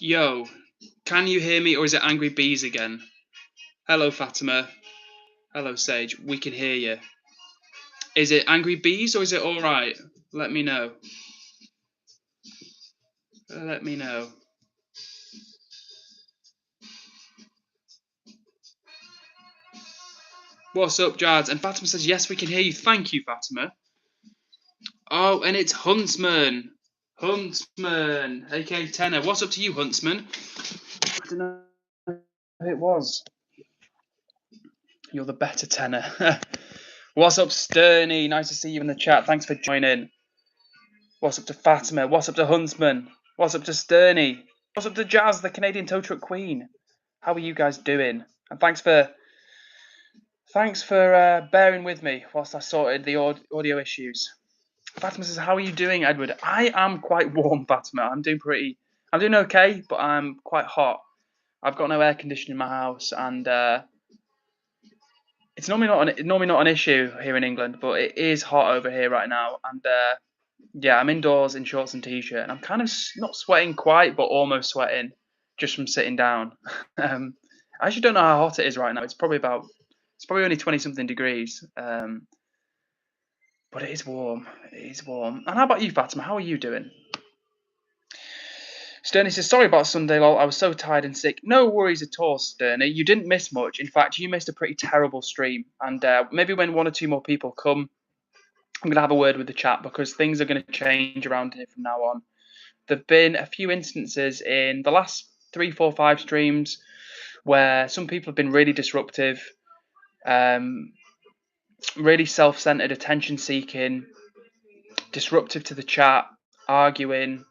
Yo, can you hear me or is it Angry Bees again? Hello, Fatima. Hello, Sage. We can hear you. Is it Angry Bees or is it alright? Let me know. Let me know. What's up, Jads? And Fatima says, yes, we can hear you. Thank you, Fatima. Oh, and it's Huntsman. Huntsman, aka Tenor. What's up to you, Huntsman? I don't know who it was. You're the better Tenor. What's up, Sterny? Nice to see you in the chat. Thanks for joining. What's up to Fatima? What's up to Huntsman? What's up to Sterny? What's up to Jazz, the Canadian tow truck queen? How are you guys doing? And thanks for bearing with me whilst I sorted the audio issues. Fatima says, "How are you doing, Edward?" I am quite warm, Fatima. I'm doing okay, but I'm quite hot. I've got no air conditioning in my house, and it's normally not an issue here in England, but it is hot over here right now, and yeah, I'm indoors in shorts and t-shirt, and I'm kind of not sweating quite, but almost sweating just from sitting down. I actually don't know how hot it is right now. It's probably only 20-something degrees, but it is warm. It is warm. And how about you, Fatima? How are you doing? Sterny says, sorry about Sunday, lol. I was so tired and sick. No worries at all, Sterny. You didn't miss much. In fact, you missed a pretty terrible stream. And maybe when one or two more people come, I'm going to have a word with the chat because things are going to change around here from now on. There have been a few instances in the last 3, 4, 5 streams where some people have been really disruptive, really self-centered, attention-seeking, disruptive to the chat, arguing,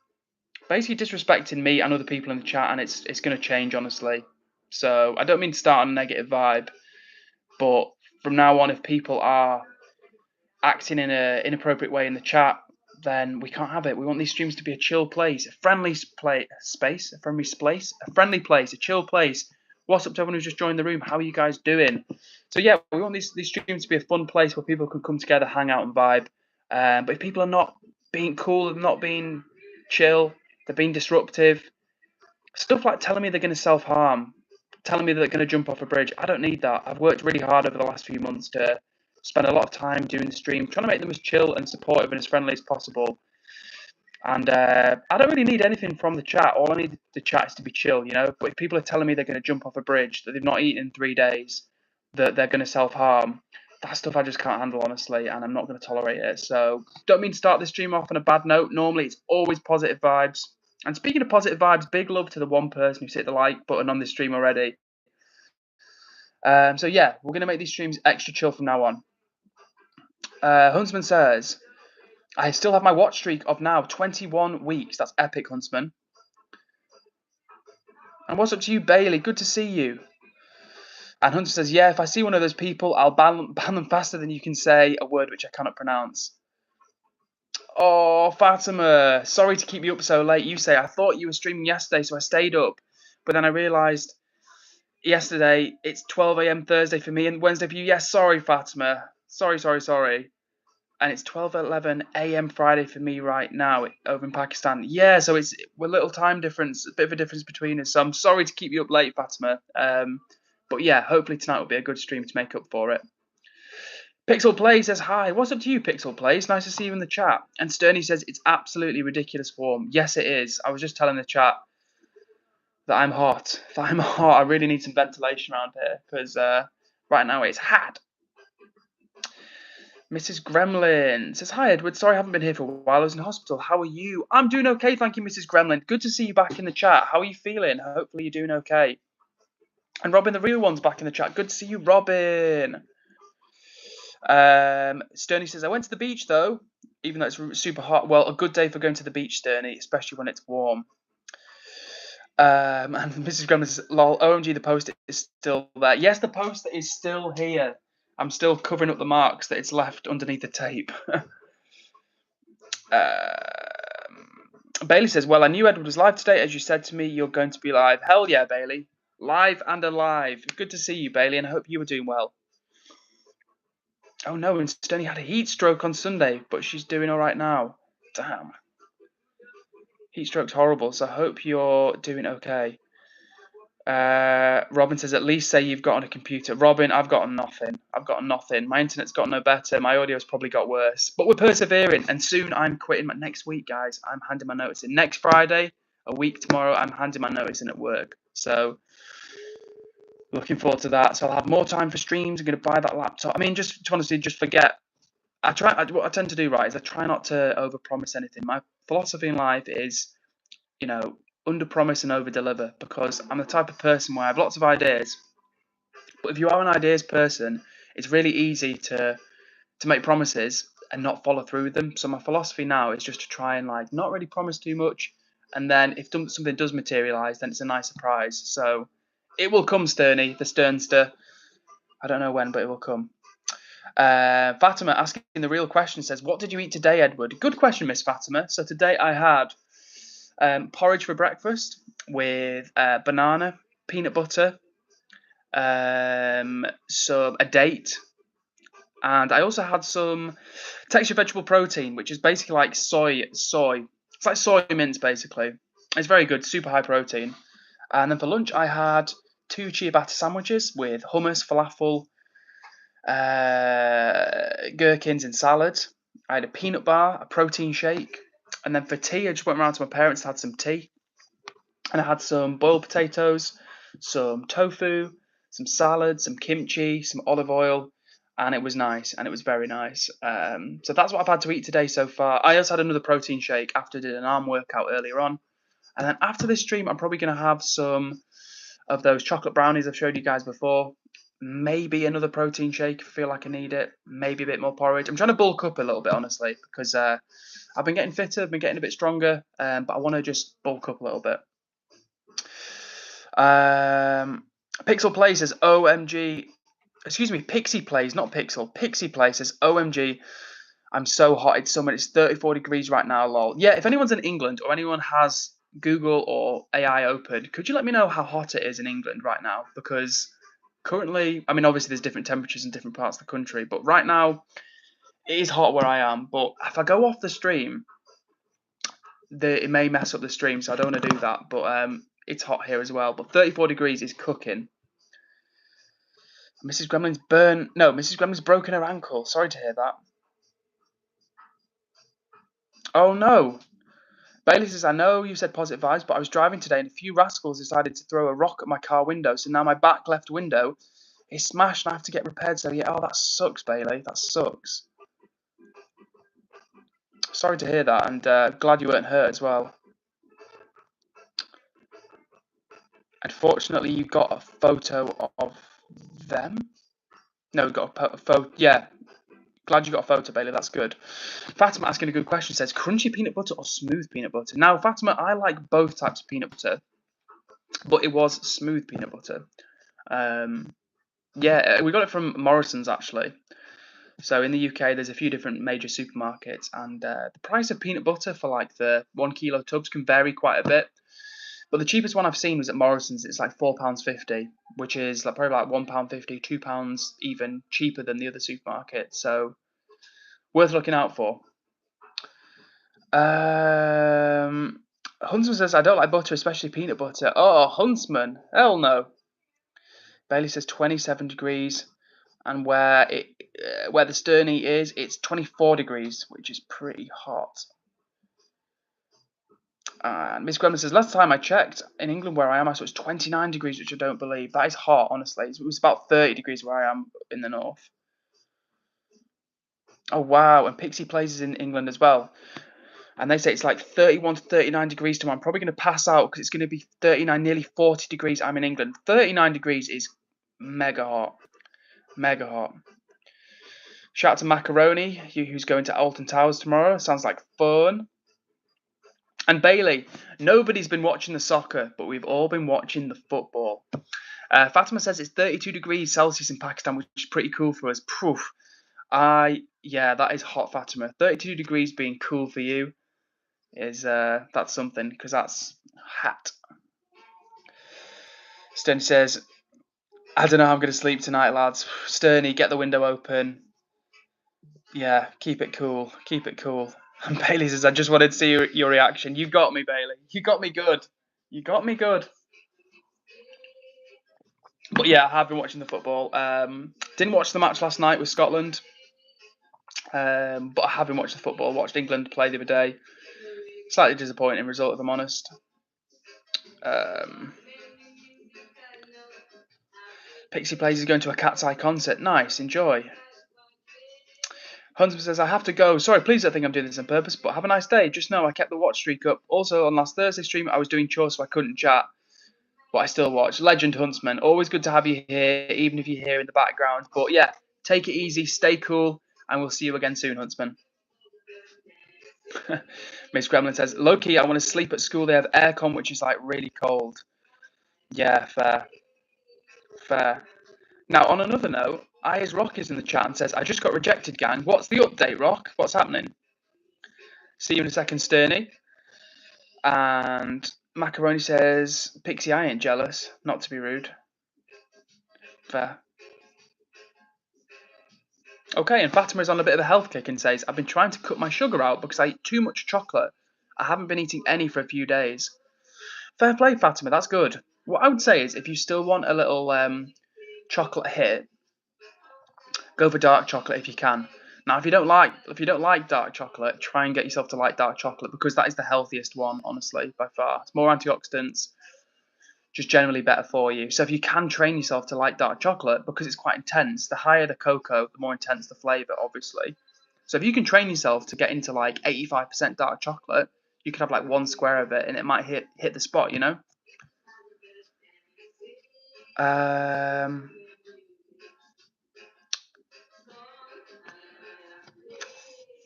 basically disrespecting me and other people in the chat, and it's going to change, honestly. So I don't mean to start on a negative vibe, but from now on, if people are acting in an inappropriate way in the chat, then we can't have it. We want these streams to be a chill place, a friendly space, a friendly place, a chill place. What's up to everyone who's just joined the room? How are you guys doing? So yeah, we want these streams to be a fun place where people can come together, hang out and vibe. But if people are not being cool and not being chill, they're being disruptive, stuff like telling me they're going to self-harm, telling me that they're going to jump off a bridge, I don't need that. I've worked really hard over the last few months to spend a lot of time doing the stream, trying to make them as chill and supportive and as friendly as possible. And I don't really need anything from the chat. All I need the chat is to be chill, you know. But if people are telling me they're going to jump off a bridge, that they've not eaten in 3 days, that they're going to self-harm, that stuff I just can't handle, honestly, and I'm not going to tolerate it. So don't mean to start this stream off on a bad note. Normally, it's always positive vibes. And speaking of positive vibes, big love to the one person who's hit the like button on this stream already. So yeah, we're going to make these streams extra chill from now on. Huntsman says, I still have my watch streak of now 21 weeks. That's epic, Huntsman. And what's up to you, Bailey? Good to see you. And Hunter says, yeah, if I see one of those people, I'll ban them faster than you can say a word which I cannot pronounce. Oh, Fatima, sorry to keep you up so late. You say, I thought you were streaming yesterday, so I stayed up. But then I realised yesterday it's 12 a.m. Thursday for me and Wednesday for you. Yes, sorry, Fatima. Sorry. And it's 12:11 a.m. Friday for me right now over in Pakistan. Yeah, so we're a little time difference, a bit of a difference between us. So I'm sorry to keep you up late, Fatima. But yeah, hopefully tonight will be a good stream to make up for it. Pixel Play says, hi. What's up to you, Pixel Play? It's nice to see you in the chat. And Sterny says, it's absolutely ridiculous warm. Yes, it is. I was just telling the chat that I'm hot. I really need some ventilation around here because right now it's hot. Mrs. Gremlin says, hi, Edward. Sorry I haven't been here for a while. I was in hospital. How are you? I'm doing okay, thank you, Mrs. Gremlin. Good to see you back in the chat. How are you feeling? Hopefully you're doing okay. And Robin, the real one's back in the chat. Good to see you, Robin. Sterny says, I went to the beach, though, even though it's super hot. Well, a good day for going to the beach, Sterny, especially when it's warm. And Mrs. Gremlin says, lol, OMG, the post is still there. Yes, the post is still here. I'm still covering up the marks that it's left underneath the tape. Bailey says, well, I knew Edward was live today. As you said to me, you're going to be live. Hell yeah, Bailey. Live and alive. Good to see you, Bailey, and I hope you were doing well. Oh no, and Sterny had a heat stroke on Sunday, but she's doing all right now. Damn. Heat stroke's horrible, so I hope you're doing okay. Robin says, at least say you've got on a computer. Robin, I've got nothing. I've got nothing. My internet's got no better. My audio's probably got worse. But we're persevering, and soon I'm quitting. Next week, guys, I'm handing my notice in. Next Friday, a week tomorrow, I'm handing my notice in at work. So looking forward to that. So I'll have more time for streams. I'm going to buy that laptop. I mean, just to honestly, just forget. What I tend to do, right, is I try not to overpromise anything. My philosophy in life is, under promise and over deliver, because I'm the type of person where I have lots of ideas, but if you are an ideas person, it's really easy to make promises and not follow through with them. So my philosophy now is just to try and like not really promise too much, and then if something does materialize, then it's a nice surprise. So it will come, Sterny, the Sternster. I don't know when, but it will come. Fatima asking the real question says, what did you eat today, Edward? Good question, Miss Fatima. So today I had porridge for breakfast with banana, peanut butter, a date, and I also had some textured vegetable protein, which is basically like soy. It's like soy mince, basically. It's very good, super high protein. And then for lunch, I had 2 ciabatta sandwiches with hummus, falafel, gherkins, and salad. I had a peanut bar, a protein shake, and then for tea, I just went around to my parents, had some tea, and I had some boiled potatoes, some tofu, some salad, some kimchi, some olive oil, and it was nice, and it was very nice. So that's what I've had to eat today so far. I also had another protein shake after I did an arm workout earlier on, and then after this stream, I'm probably going to have some of those chocolate brownies I've showed you guys before. Maybe another protein shake if I feel like I need it. Maybe a bit more porridge. I'm trying to bulk up a little bit, honestly, because I've been getting fitter, I've been getting a bit stronger, but I want to just bulk up a little bit. Pixel Play says, OMG. Excuse me, Pixie Plays, not Pixel. Pixie Play says, OMG, I'm so hot. It's summer. It's 34 degrees right now, lol. Yeah, if anyone's in England or anyone has Google or AI open, could you let me know how hot it is in England right now? Because currently, I mean, obviously there's different temperatures in different parts of the country, but right now it is hot where I am. But if I go off the stream, it may mess up the stream, so I don't want to do that. But it's hot here as well. But 34 degrees is cooking. Mrs. Gremlin's broken her ankle. Sorry to hear that. Oh no. Bailey says, I know you said positive vibes, but I was driving today and a few rascals decided to throw a rock at my car window. So now my back left window is smashed and I have to get repaired. So yeah, that sucks, Bailey. That sucks. Sorry to hear that, and glad you weren't hurt as well. Unfortunately, you got a photo of them. No, we got a photo. Yeah, glad you got a photo, Bailey. That's good. Fatima asking a good question says, crunchy peanut butter or smooth peanut butter? Now, Fatima, I like both types of peanut butter, but it was smooth peanut butter. Yeah, we got it from Morrison's actually. So in the UK, there's a few different major supermarkets, and the price of peanut butter for like the 1 kilo tubs can vary quite a bit. But the cheapest one I've seen was at Morrison's. It's like £4.50, which is like probably like £1.50, £2 even cheaper than the other supermarkets. So worth looking out for. Huntsman says, I don't like butter, especially peanut butter. Oh, Huntsman. Hell no. Bailey says 27 degrees. And where the Sterny is, it's 24 degrees, which is pretty hot. And Miss Gremlin says, last time I checked, in England where I am, I saw it's 29 degrees, which I don't believe. That is hot, honestly. It was about 30 degrees where I am in the north. Oh, wow. And Pixie Plays is in England as well. And they say it's like 31 to 39 degrees tomorrow. I'm probably going to pass out because it's going to be 39, nearly 40 degrees. I'm in England. 39 degrees is mega hot. Mega hot. Shout out to Macaroni, who's going to Alton Towers tomorrow. Sounds like fun. And Bailey, nobody's been watching the soccer, but we've all been watching the football. Fatima says it's 32 degrees Celsius in Pakistan, which is pretty cool for us. Proof. Yeah, that is hot, Fatima. 32 degrees being cool for you is that's something, because that's hot. Sterny says, I don't know how I'm going to sleep tonight, lads. Sterny, get the window open. Yeah, keep it cool. Keep it cool. And Bailey says, I just wanted to see your reaction. You got me, Bailey. You got me good. You got me good. But yeah, I have been watching the football. Didn't watch the match last night with Scotland, but I have been watching the football. Watched England play the other day. Slightly disappointing result, if I'm honest. Pixie Plays is going to a Cat's Eye concert. Nice, enjoy. Huntsman says, I have to go. Sorry, please don't think I'm doing this on purpose, but have a nice day. Just know I kept the watch streak up. Also, on last Thursday stream, I was doing chores, so I couldn't chat, but I still watch. Legend Huntsman, always good to have you here, even if you're here in the background. But yeah, take it easy, stay cool, and we'll see you again soon, Huntsman. Miss Gremlin says, low-key, I want to sleep at school. They have aircon, which is like really cold. Yeah, fair. Fair. Now, on another note, Ayers Rock is in the chat and says, I just got rejected, gang. What's the update, Rock? What's happening? See you in a second, Sturny. And Macaroni says, Pixie, I ain't jealous. Not to be rude. Fair. Okay, and Fatima's on a bit of a health kick and says, I've been trying to cut my sugar out because I eat too much chocolate. I haven't been eating any for a few days. Fair play, Fatima, that's good. What I would say is, if you still want a little chocolate hit, go for dark chocolate if you can. Now, if you don't like dark chocolate, try and get yourself to like dark chocolate because that is the healthiest one, honestly, by far. It's more antioxidants, just generally better for you. So if you can train yourself to like dark chocolate, because it's quite intense, the higher the cocoa, the more intense the flavour, obviously. So if you can train yourself to get into like 85% dark chocolate, you could have like one square of it and it might hit the spot, you know?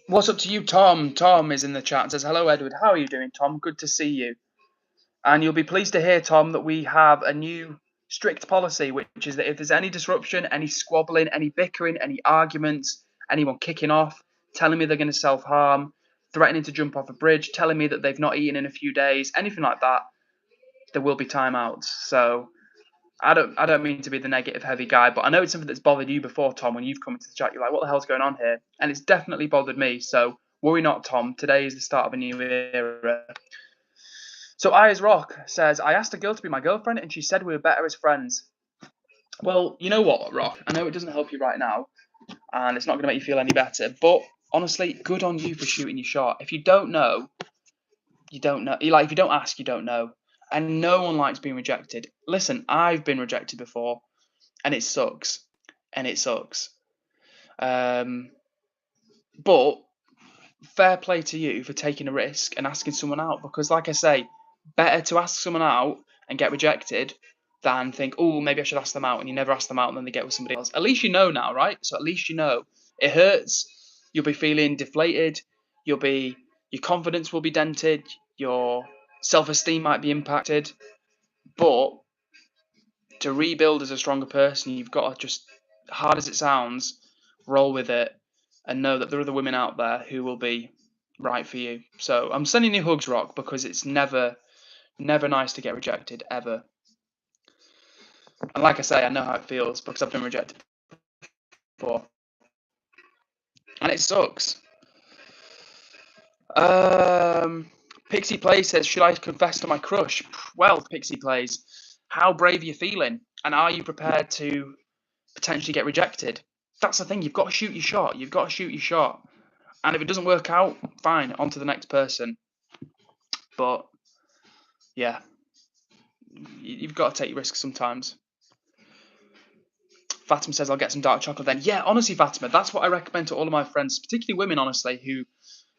What's up to you, Tom? Tom is in the chat and says, hello, Edward. How are you doing, Tom? Good to see you. And you'll be pleased to hear, Tom, that we have a new strict policy, which is that if there's any disruption, any squabbling, any bickering, any arguments, anyone kicking off, telling me they're going to self-harm, threatening to jump off a bridge, telling me that they've not eaten in a few days, anything like that, there will be timeouts. So I don't mean to be the negative heavy guy, but I know it's something that's bothered you before, Tom, when you've come into the chat. You're like, what the hell's going on here? And it's definitely bothered me. So worry not, Tom. Today is the start of a new era. So Ayers Rock says, I asked a girl to be my girlfriend and she said we were better as friends. Well, you know what, Rock? I know it doesn't help you right now and it's not going to make you feel any better, but honestly, good on you for shooting your shot. If you don't know, you don't know. Like, if you don't ask, you don't know. And no one likes being rejected. Listen, I've been rejected before and it sucks. And it sucks. But fair play to you for taking a risk and asking someone out because, like I say, better to ask someone out and get rejected than think, oh, maybe I should ask them out, and you never ask them out and then they get with somebody else. At least you know now, right? So at least you know. It hurts. You'll be feeling deflated. Your confidence will be dented. Your self-esteem might be impacted. But to rebuild as a stronger person, you've got to just, hard as it sounds, roll with it and know that there are other women out there who will be right for you. So I'm sending you hugs, Rock, because it's never nice to get rejected, ever. And like I say, I know how it feels because I've been rejected before. And it sucks. Pixie Plays says, should I confess to my crush? Well, Pixie Plays, how brave are you feeling? And are you prepared to potentially get rejected? That's the thing. You've got to shoot your shot. You've got to shoot your shot. And if it doesn't work out, fine, on to the next person. But, yeah, you've got to take risks sometimes. Fatima says, I'll get some dark chocolate then. Yeah, honestly, Fatima, that's what I recommend to all of my friends, particularly women, honestly, who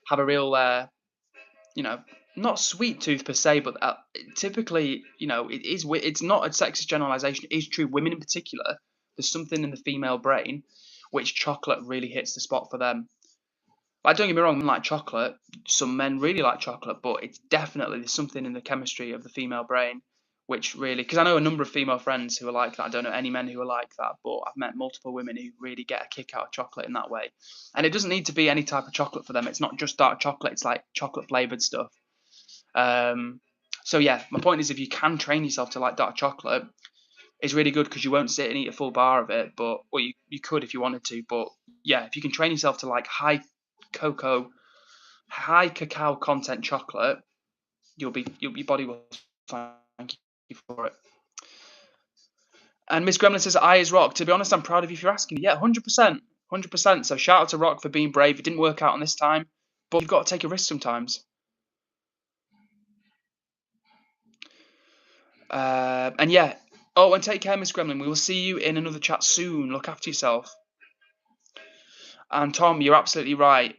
have a real, not sweet tooth per se, but typically, it's not a sexist generalization. It is true. Women in particular, there's something in the female brain which chocolate really hits the spot for them. Like, don't get me wrong, men like chocolate. Some men really like chocolate, but it's definitely, there's something in the chemistry of the female brain which really, because I know a number of female friends who are like that. I don't know any men who are like that, but I've met multiple women who really get a kick out of chocolate in that way. And it doesn't need to be any type of chocolate for them. It's not just dark chocolate. It's like chocolate flavored stuff. So yeah, my point is, if you can train yourself to like dark chocolate, it's really good because you won't sit and eat a full bar of it, but or you could if you wanted to. But yeah, if you can train yourself to like high cocoa high cacao content chocolate, your body will thank you for it. And Miss Gremlin says, I is Rock. To be honest, I'm proud of you for asking. Yeah, 100%. 100%. So shout out to Rock for being brave. It didn't work out on this time, but you've got to take a risk sometimes. And yeah. Oh, and take care, Miss Gremlin. We will see you in another chat soon. Look after yourself. And Tom, you're absolutely right.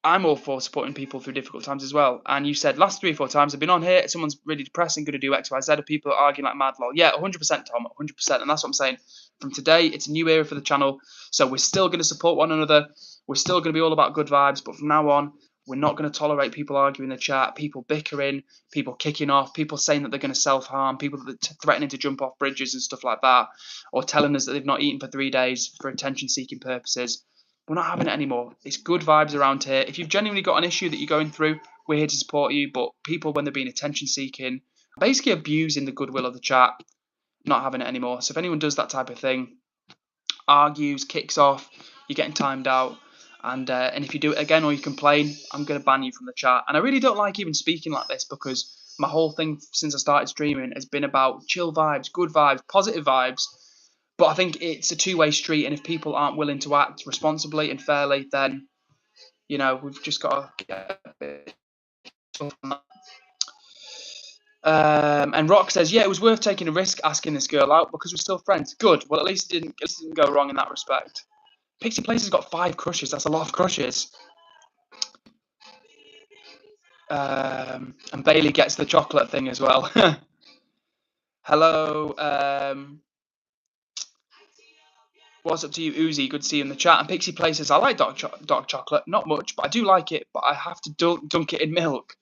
I'm all for supporting people through difficult times as well. And you said last 3 or 4 times I've been on here, someone's really depressed and going to do X, Y, Z, or people are arguing like mad lol. Yeah, 100%, Tom, 100%. And that's what I'm saying. From today, it's a new era for the channel. So we're still going to support one another. We're still going to be all about good vibes. But from now on, we're not going to tolerate people arguing in the chat, people bickering, people kicking off, people saying that they're going to self-harm, people that threatening to jump off bridges and stuff like that, or telling us that they've not eaten for 3 days for attention-seeking purposes. We're not having it anymore. It's good vibes around here. If you've genuinely got an issue that you're going through, we're here to support you. But people, when they're being attention-seeking, basically abusing the goodwill of the chat, not having it anymore. So if anyone does that type of thing, argues, kicks off, you're getting timed out. And if you do it again or you complain, I'm going to ban you from the chat. And I really don't like even speaking like this because my whole thing since I started streaming has been about chill vibes, good vibes, positive vibes. But I think it's a two-way street, and if people aren't willing to act responsibly and fairly, then, you know, we've just got to get a bit tough on that. And Rock says, yeah, it was worth taking a risk asking this girl out because we're still friends. Good. Well, at least it didn't go wrong in that respect. Pixie Place has got 5 crushes. That's a lot of crushes. And Bailey gets the chocolate thing as well. Hello. What's up to you, Uzi? Good to see you in the chat. And Pixie Place says, I like dark chocolate. Not much, but I do like it. But I have to dunk it in milk.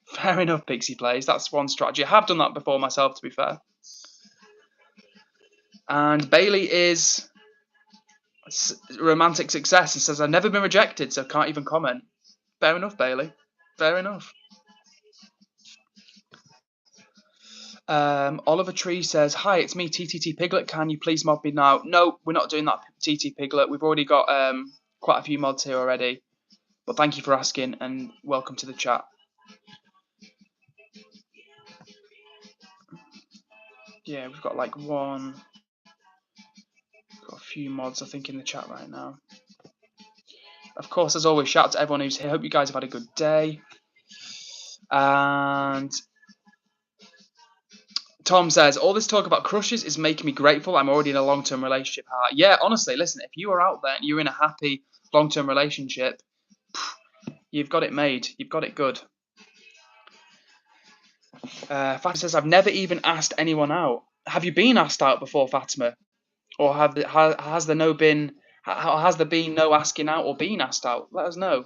Fair enough, Pixie Plays. That's one strategy. I have done that before myself, to be fair. And Bailey is romantic success and says, I've never been rejected, so can't even comment. Fair enough, Bailey. Fair enough. Oliver Tree says, hi, it's me, TTT Piglet. Can you please mod me now? No, we're not doing that, TT Piglet. We've already got quite a few mods here already. But thank you for asking and welcome to the chat. Yeah, we've got like got a few mods, I think, in the chat right now. Of course, as always, shout out to everyone who's here. Hope you guys have had a good day. And Tom says, all this talk about crushes is making me grateful. I'm already in a long-term relationship. Yeah, honestly, listen, if you are out there and you're in a happy long-term relationship, you've got it made. You've got it good. Fatima says, I've never even asked anyone out. Have you been asked out before, Fatima? Or has there been no asking out or being asked out? Let us know.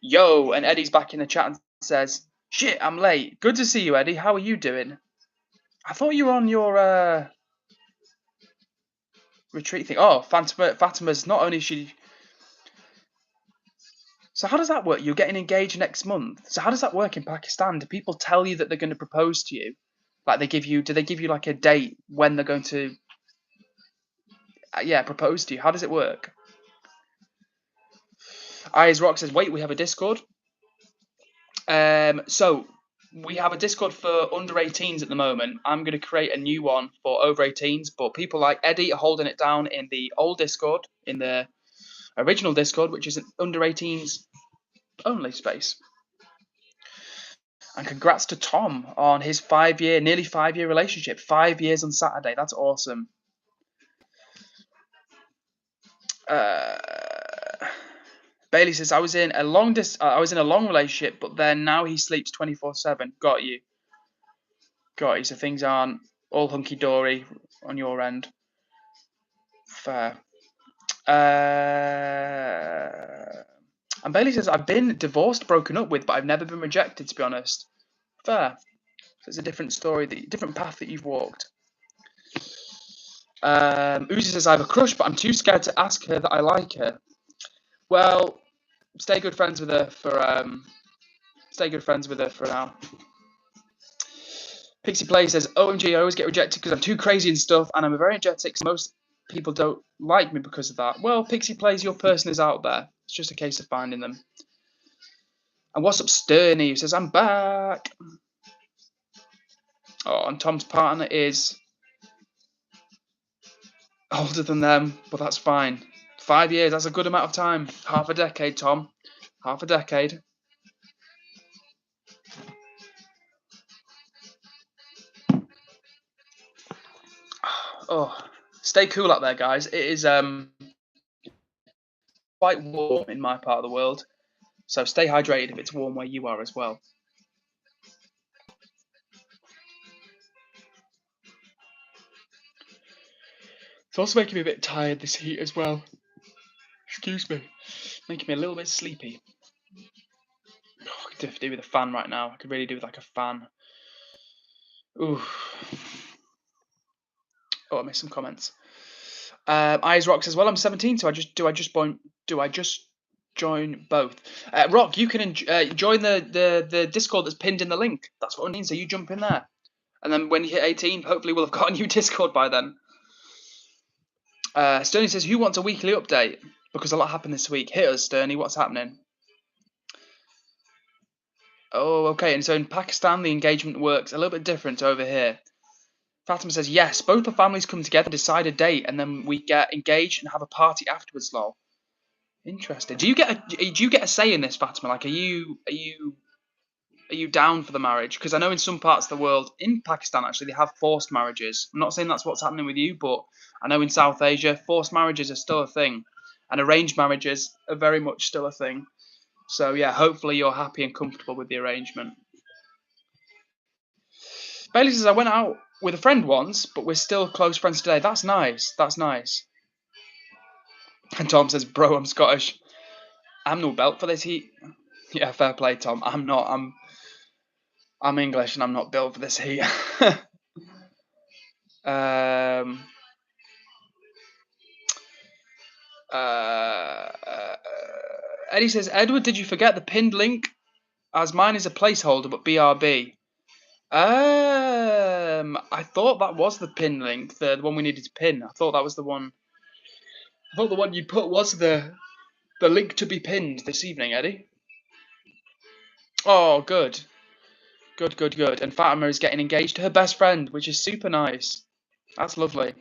Yo, and Eddie's back in the chat and says, shit, I'm late. Good to see you, Eddie. How are you doing? I thought you were on your retreat thing. Oh, Fatima's not only she. So how does that work? You're getting engaged next month. So how does that work in Pakistan? Do people tell you that they're going to propose to you? Like do they give you like a date when they're going to propose to you? How does it work? Eyes Rock says, wait, we have a Discord. So we have a Discord for under 18s at the moment. I'm going to create a new one for over 18s, but people like Eddie are holding it down in the old Discord, in the original Discord, which is an under 18s only space. And congrats to Tom on his nearly 5-year relationship. 5 years on Saturday. That's awesome. Bailey says, I was in a long relationship, but then now he sleeps 24/7. Got you. So things aren't all hunky dory on your end. Fair. And Bailey says, I've been divorced, broken up with, but I've never been rejected, to be honest. Fair. So it's a different story, different path that you've walked. Uzi says, I have a crush, but I'm too scared to ask her that I like her. Well, stay good friends with her for now. Pixie Play says, OMG, I always get rejected because I'm too crazy and stuff, and I'm a very energetic, so most people don't like me because of that. Well, Pixie Plays, your person is out there. It's just a case of finding them. And what's up, Sterny, who says, I'm back. Oh, and Tom's partner is older than them, but that's fine. 5 years, that's a good amount of time. Half a decade, Tom. Half a decade. Oh, stay cool out there, guys. It is quite warm in my part of the world, so stay hydrated if it's warm where you are as well. It's also making me a bit tired, this heat as well. Excuse me. Making me a little bit sleepy. Oh, I could do with a fan right now. I could really do with like a fan. Ooh. Oh, I missed some comments. Eyes Rock says, "Well, I'm 17, so do I just join both?" Rock, you can join the Discord that's pinned in the link. That's what I mean. So you jump in there, and then when you hit 18, hopefully we'll have got a new Discord by then. Stoney says, "Who wants a weekly update? Because a lot happened this week. Hit us, Stoney. What's happening?" Oh, okay. And so in Pakistan, the engagement works a little bit different over here. Fatima says, yes, both the families come together, decide a date, and then we get engaged and have a party afterwards, lol. Interesting. Do you get a say in this, Fatima? Like, are you down for the marriage? Because I know in some parts of the world, in Pakistan actually, they have forced marriages. I'm not saying that's what's happening with you, but I know in South Asia, forced marriages are still a thing, and arranged marriages are very much still a thing. So yeah, hopefully you're happy and comfortable with the arrangement. Bailey says, I went out with a friend once, but we're still close friends today. That's nice. That's nice. And Tom says, bro, I'm Scottish. I'm no built for this heat. Yeah, fair play, Tom. I'm not. I'm English and I'm not built for this heat. um, Eddie says, Edward, did you forget the pinned link? As mine is a placeholder, but BRB. I thought that was the pin link, the one we needed to pin. I thought that was the one. I thought the one you put was the link to be pinned this evening, Eddie. Oh, good. Good. And Fatima is getting engaged to her best friend, which is super nice. That's lovely.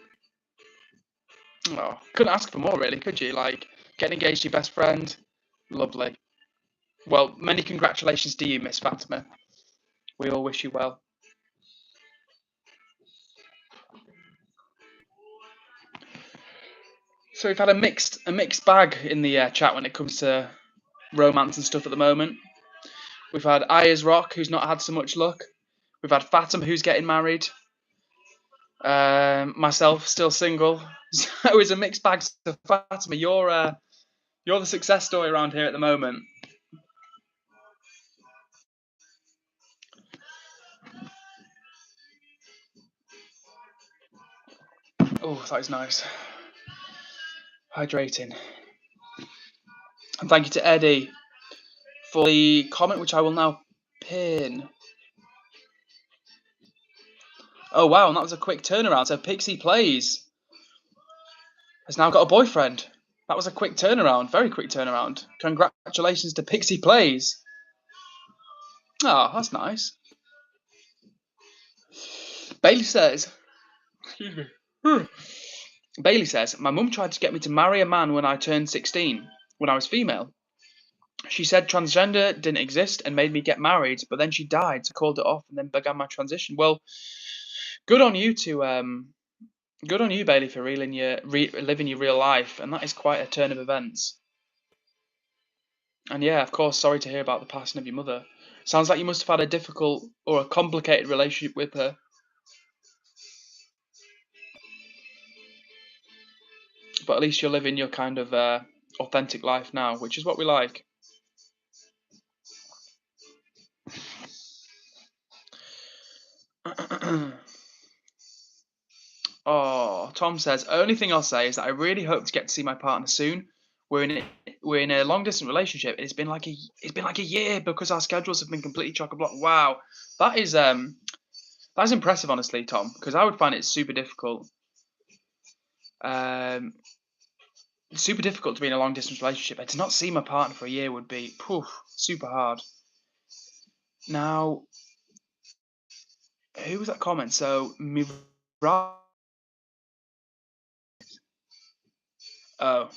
Oh, couldn't ask for more, really, could you? Like, getting engaged to your best friend. Lovely. Well, many congratulations to you, Miss Fatima. We all wish you well. So we've had a mixed bag in the chat when it comes to romance and stuff at the moment. We've had Ayers Rock, who's not had so much luck. We've had Fatima, who's getting married. Myself, still single. So it's a mixed bag. So Fatima, you're the success story around here at the moment. Oh, that is nice. Hydrating. And thank you to Eddie for the comment, which I will now pin. Oh, wow, and that was a quick turnaround. So Pixie Plays has now got a boyfriend. That was a quick turnaround, very quick turnaround. Congratulations to Pixie Plays. Oh, that's nice. Bailey says, excuse me. Bailey says, my mum tried to get me to marry a man when I turned 16, when I was female. She said transgender didn't exist and made me get married, but then she died, so I called it off and then began my transition. Well, good on you, Bailey, for living your real life, and that is quite a turn of events. And yeah, of course, sorry to hear about the passing of your mother. Sounds like you must have had a difficult or a complicated relationship with her. But at least you're living your kind of authentic life now, which is what we like. Oh, Tom says, only thing I'll say is that I really hope to get to see my partner soon. We're in a long distance relationship. It's been like a year because our schedules have been completely chock-a-block. Wow, that's impressive, honestly, Tom. Because I would find it super difficult. Super difficult to be in a long distance relationship. And to not see my partner for a year would be super hard. Now, who was that comment? So Mirai. Oh,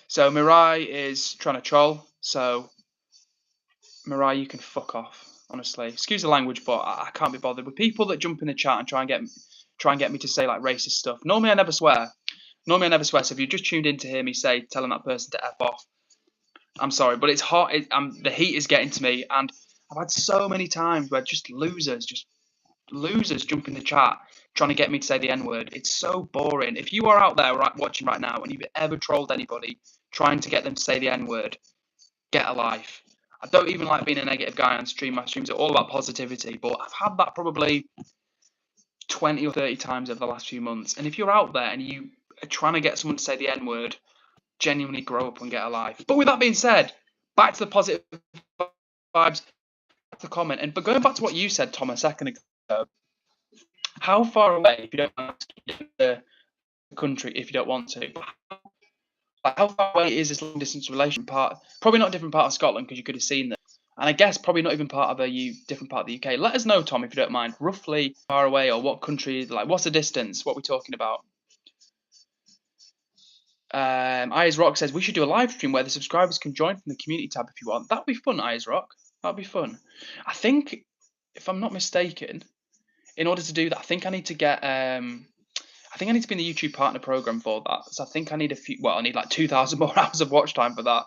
so Mirai is trying to troll. So Mirai, you can fuck off. Honestly, excuse the language, but I can't be bothered with people that jump in the chat and try and get me to say like racist stuff. Normally, I never swear. Normally, I never swear. So if you just tuned in to hear me say telling that person to f off, I'm sorry, but it's hot. The heat is getting to me, and I've had so many times where just losers jump in the chat trying to get me to say the N word. It's so boring. If you are out there watching right now and you've ever trolled anybody trying to get them to say the N word, get a life. I don't even like being a negative guy on stream. My streams are all about positivity, but I've had that probably 20 or 30 times over the last few months. And if you're out there and you are trying to get someone to say the N word, genuinely grow up and get a life. But with that being said, back to the positive vibes, the comment. And but going back to what you said, Tom, a second ago, how far away, if you don't want to the country, if you don't want to, like how far away is this long distance relation part? Probably not a different part of Scotland because you could have seen them. And I guess probably not even part of a different part of the UK. Let us know, Tom, if you don't mind, roughly far away or what country, like what's the distance? What we're talking about? Eyes Rock says we should do a live stream where the subscribers can join from the community tab if you want. That'd be fun, Eyes Rock. That'd be fun. I think, if I'm not mistaken, in order to do that, I think I need to get I think I need to be in the YouTube partner program for that. So I think I need I need like 2,000 more hours of watch time for that.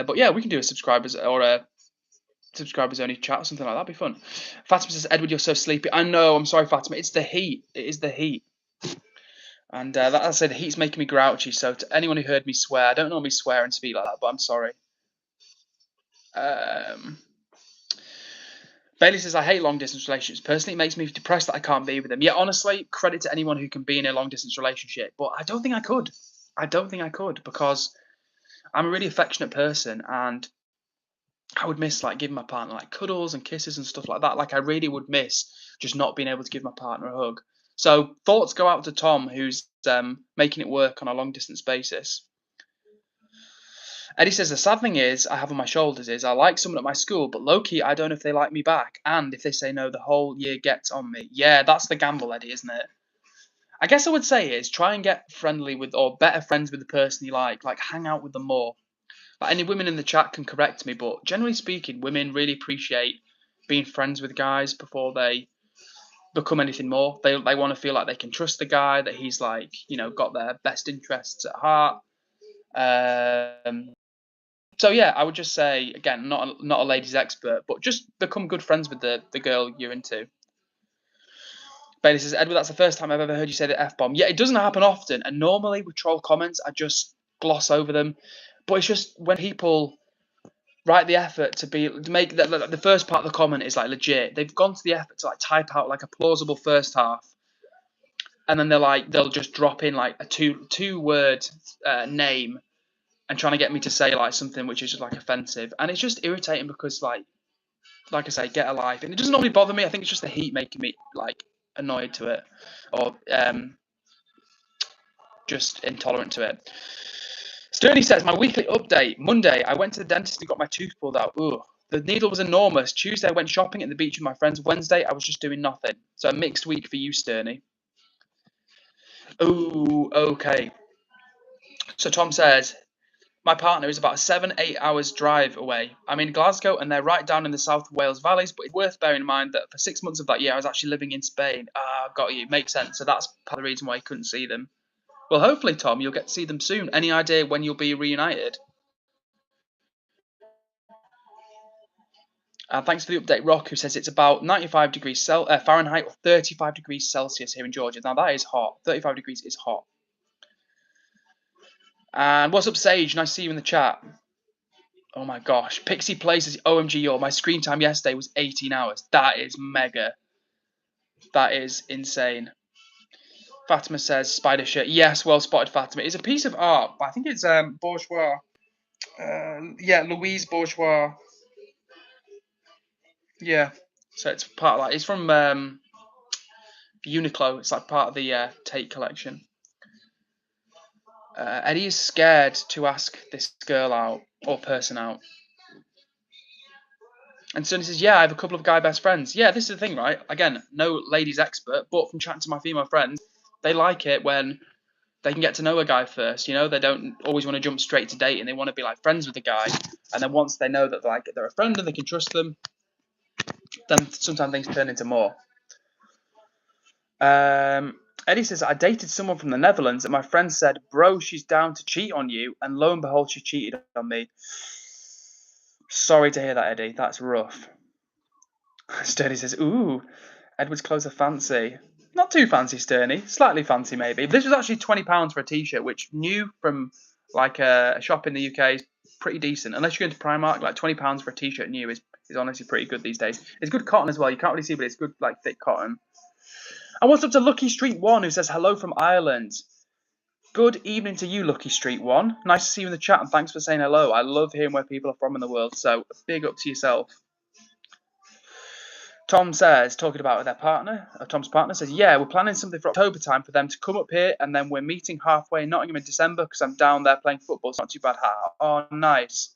But yeah, we can do a subscribers or a subscribers only chat or something like that. That'd be fun. Fatima says, Edward, you're so sleepy. I know. I'm sorry, Fatima. It's the heat. It is the heat. And that I said, the heat's making me grouchy. So to anyone who heard me swear, I don't normally swear and speak like that, but I'm sorry. Bailey says, I hate long distance relationships. Personally, it makes me depressed that I can't be with them. Yeah, honestly, credit to anyone who can be in a long distance relationship. But I don't think I could. I don't think I could because I'm a really affectionate person and I would miss like giving my partner like cuddles and kisses and stuff like that. Like I really would miss just not being able to give my partner a hug. So thoughts go out to Tom, who's making it work on a long distance basis. Eddie says the sad thing is I have on my shoulders is I like someone at my school, but low key I don't know if they like me back, and if they say no, the whole year gets on me. Yeah, that's the gamble, Eddie, isn't it? I guess I would say is try and get friendly with or better friends with the person you like hang out with them more. Like any women in the chat can correct me, but generally speaking, women really appreciate being friends with guys before they become anything more. They want to feel like they can trust the guy, that he's like, got their best interests at heart. So yeah, I would just say again, not a ladies expert, but just become good friends with the girl you're into. Bailey says, Edward, that's the first time I've ever heard you say the F-bomb. Yeah, it doesn't happen often, and normally with troll comments, I just gloss over them. But it's just when people write the effort to make the first part of the comment is like legit. They've gone to the effort to like type out like a plausible first half, and then they'll just drop in like a two word name and trying to get me to say like something which is just like offensive, and it's just irritating because like I say, get a life. And it doesn't normally bother me. I think it's just the heat making me like annoyed to it, or just intolerant to it. Sturdy says, my weekly update. Monday, I went to the dentist and got my tooth pulled out. Ugh. The needle was enormous. Tuesday, I went shopping at the beach with my friends. Wednesday, I was just doing nothing. So a mixed week for you, Sturdy. Oh, okay. So Tom says, my partner is about 7-8 hours drive away. I'm in Glasgow and they're right down in the South Wales valleys, but it's worth bearing in mind that for 6 months of that year, I was actually living in Spain. Got you. Makes sense. So that's part of the reason why I couldn't see them. Well, hopefully, Tom, you'll get to see them soon. Any idea when you'll be reunited? Thanks for the update, Rock, who says it's about 95 degrees Fahrenheit or 35 degrees Celsius here in Georgia. Now, that is hot. 35 degrees is hot. And what's up, Sage? Nice to see you in the chat. Oh my gosh. Pixie Plays as OMG, my screen time yesterday was 18 hours. That is mega. That is insane. Fatima says spider shirt. Yes, well spotted, Fatima. It's a piece of art, but I think it's Bourgeois. Yeah, Louise Bourgeois. Yeah. So it's part of it's from Uniqlo. It's like part of the Tate collection. Eddie is scared to ask this girl out or person out. And Sonny says, yeah, I have a couple of guy best friends. Yeah, this is the thing, right? Again, no ladies expert, but from chatting to my female friends, they like it when they can get to know a guy first. You know, they don't always want to jump straight to dating. They want to be like friends with the guy, and then once they know that they're a friend and they can trust them, then sometimes things turn into more. Eddie says, I dated someone from the Netherlands, and my friend said, bro, she's down to cheat on you, and lo and behold, she cheated on me. Sorry to hear that, Eddie. That's rough. Sturdy says, ooh, Edward's clothes are fancy. Not too fancy, Sterney. Slightly fancy, maybe. This was actually £20 for a t-shirt, which new from like a shop in the UK is pretty decent. Unless you're going to Primark, like £20 for a t-shirt new is honestly pretty good these days. It's good cotton as well. You can't really see, but it's good, like thick cotton. And what's up to Lucky Street 1, who says hello from Ireland. Good evening to you, Lucky Street 1. Nice to see you in the chat, and thanks for saying hello. I love hearing where people are from in the world, so big up to yourself. Tom says, talking about their partner, Tom's partner says, yeah, we're planning something for October time for them to come up here, and then we're meeting halfway in Nottingham in December because I'm down there playing football. It's not too bad. Oh, nice.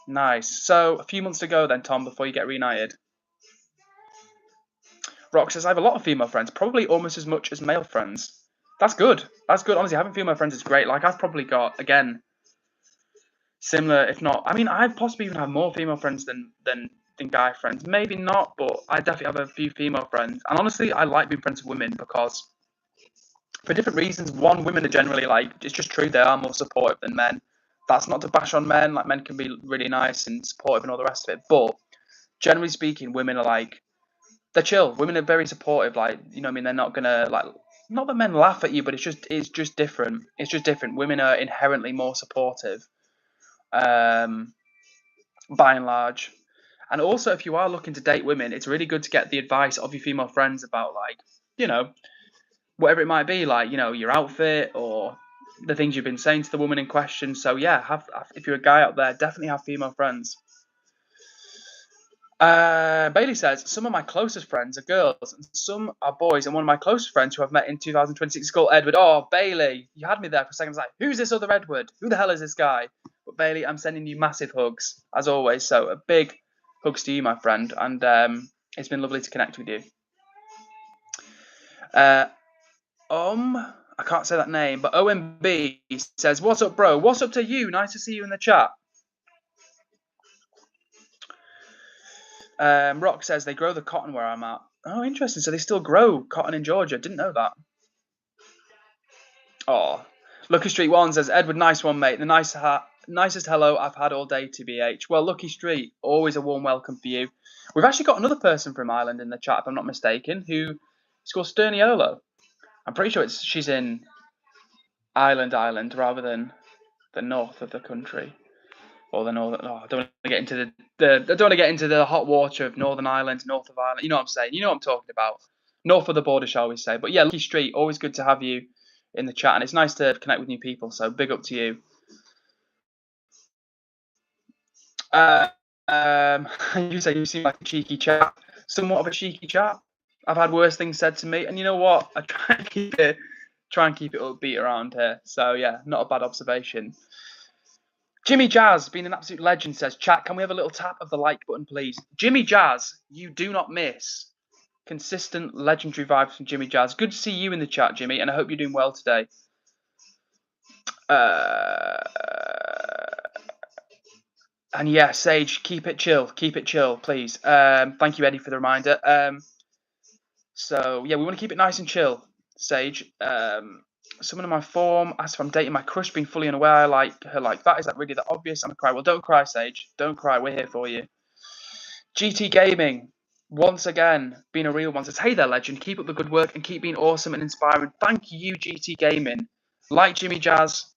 Nice. So, a few months to go then, Tom, before you get reunited. Rock says, I have a lot of female friends, probably almost as much as male friends. That's good. That's good. Honestly, having female friends is great. Like, I've probably got, again, similar, if not, I mean, I possibly even have more female friends than guy friends. Maybe not, but I definitely have a few female friends. And honestly, I like being friends with women because, for different reasons, one, women are generally like, it's just true, they are more supportive than men. That's not to bash on men. Like, men can be really nice and supportive and all the rest of it. But generally speaking, women are like, they're chill. Women are very supportive. Like, you know what I mean? They're not gonna like, not that men laugh at you, but it's just different. It's just different. Women are inherently more supportive, by and large. And also, if you are looking to date women, it's really good to get the advice of your female friends about, like, you know, whatever it might be, like, you know, your outfit or the things you've been saying to the woman in question. So yeah, if you're a guy out there, definitely have female friends. Bailey says, some of my closest friends are girls and some are boys, and one of my closest friends who I've met in 2026 is called Edward. Oh, Bailey, you had me there for a second. I was like, who's this other Edward? Who the hell is this guy? But Bailey, I'm sending you massive hugs, as always. So a big hugs to you, my friend, and it's been lovely to connect with you. I can't say that name, but OMB says, what's up, bro? What's up to you? Nice to see you in the chat. Rock says they grow the cotton where I'm at. Oh, interesting. So they still grow cotton in Georgia. Didn't know that. Oh, Lucky Street 1 says, Edward, nice one, mate. The nicest hello I've had all day, TBH. Well, Lucky Street, always a warm welcome for you. We've actually got another person from Ireland in the chat, if I'm not mistaken, who is called Sterniolo. I'm pretty sure she's in Ireland rather than the north of the country. Or the northern. Oh, I don't want to get into I don't want to get into the hot water of Northern Ireland, north of Ireland. You know what I'm saying? You know what I'm talking about. North of the border, shall we say? But yeah, Lucky Street, always good to have you in the chat, and it's nice to connect with new people. So big up to you. You say you seem like a cheeky chap. Somewhat of a cheeky chap. I've had worse things said to me, and you know what? I try and keep it upbeat around here. So yeah, not a bad observation. Jimmy Jazz, being an absolute legend, says, chat, can we have a little tap of the like button, please? Jimmy Jazz, you do not miss. Consistent legendary vibes from Jimmy Jazz. Good to see you in the chat, Jimmy, and I hope you're doing well today. And yeah, Sage, keep it chill, please. Thank you, Eddie, for the reminder. So yeah, we want to keep it nice and chill, Sage. Someone in my form asked if I'm dating my crush, being fully unaware I like her like that. Is that really that obvious? I'm gonna cry. Well, don't cry, Sage. Don't cry. We're here for you. GT Gaming, once again, being a real one, says, hey there, legend. Keep up the good work and keep being awesome and inspiring. Thank you, GT Gaming. Like Jimmy Jazz,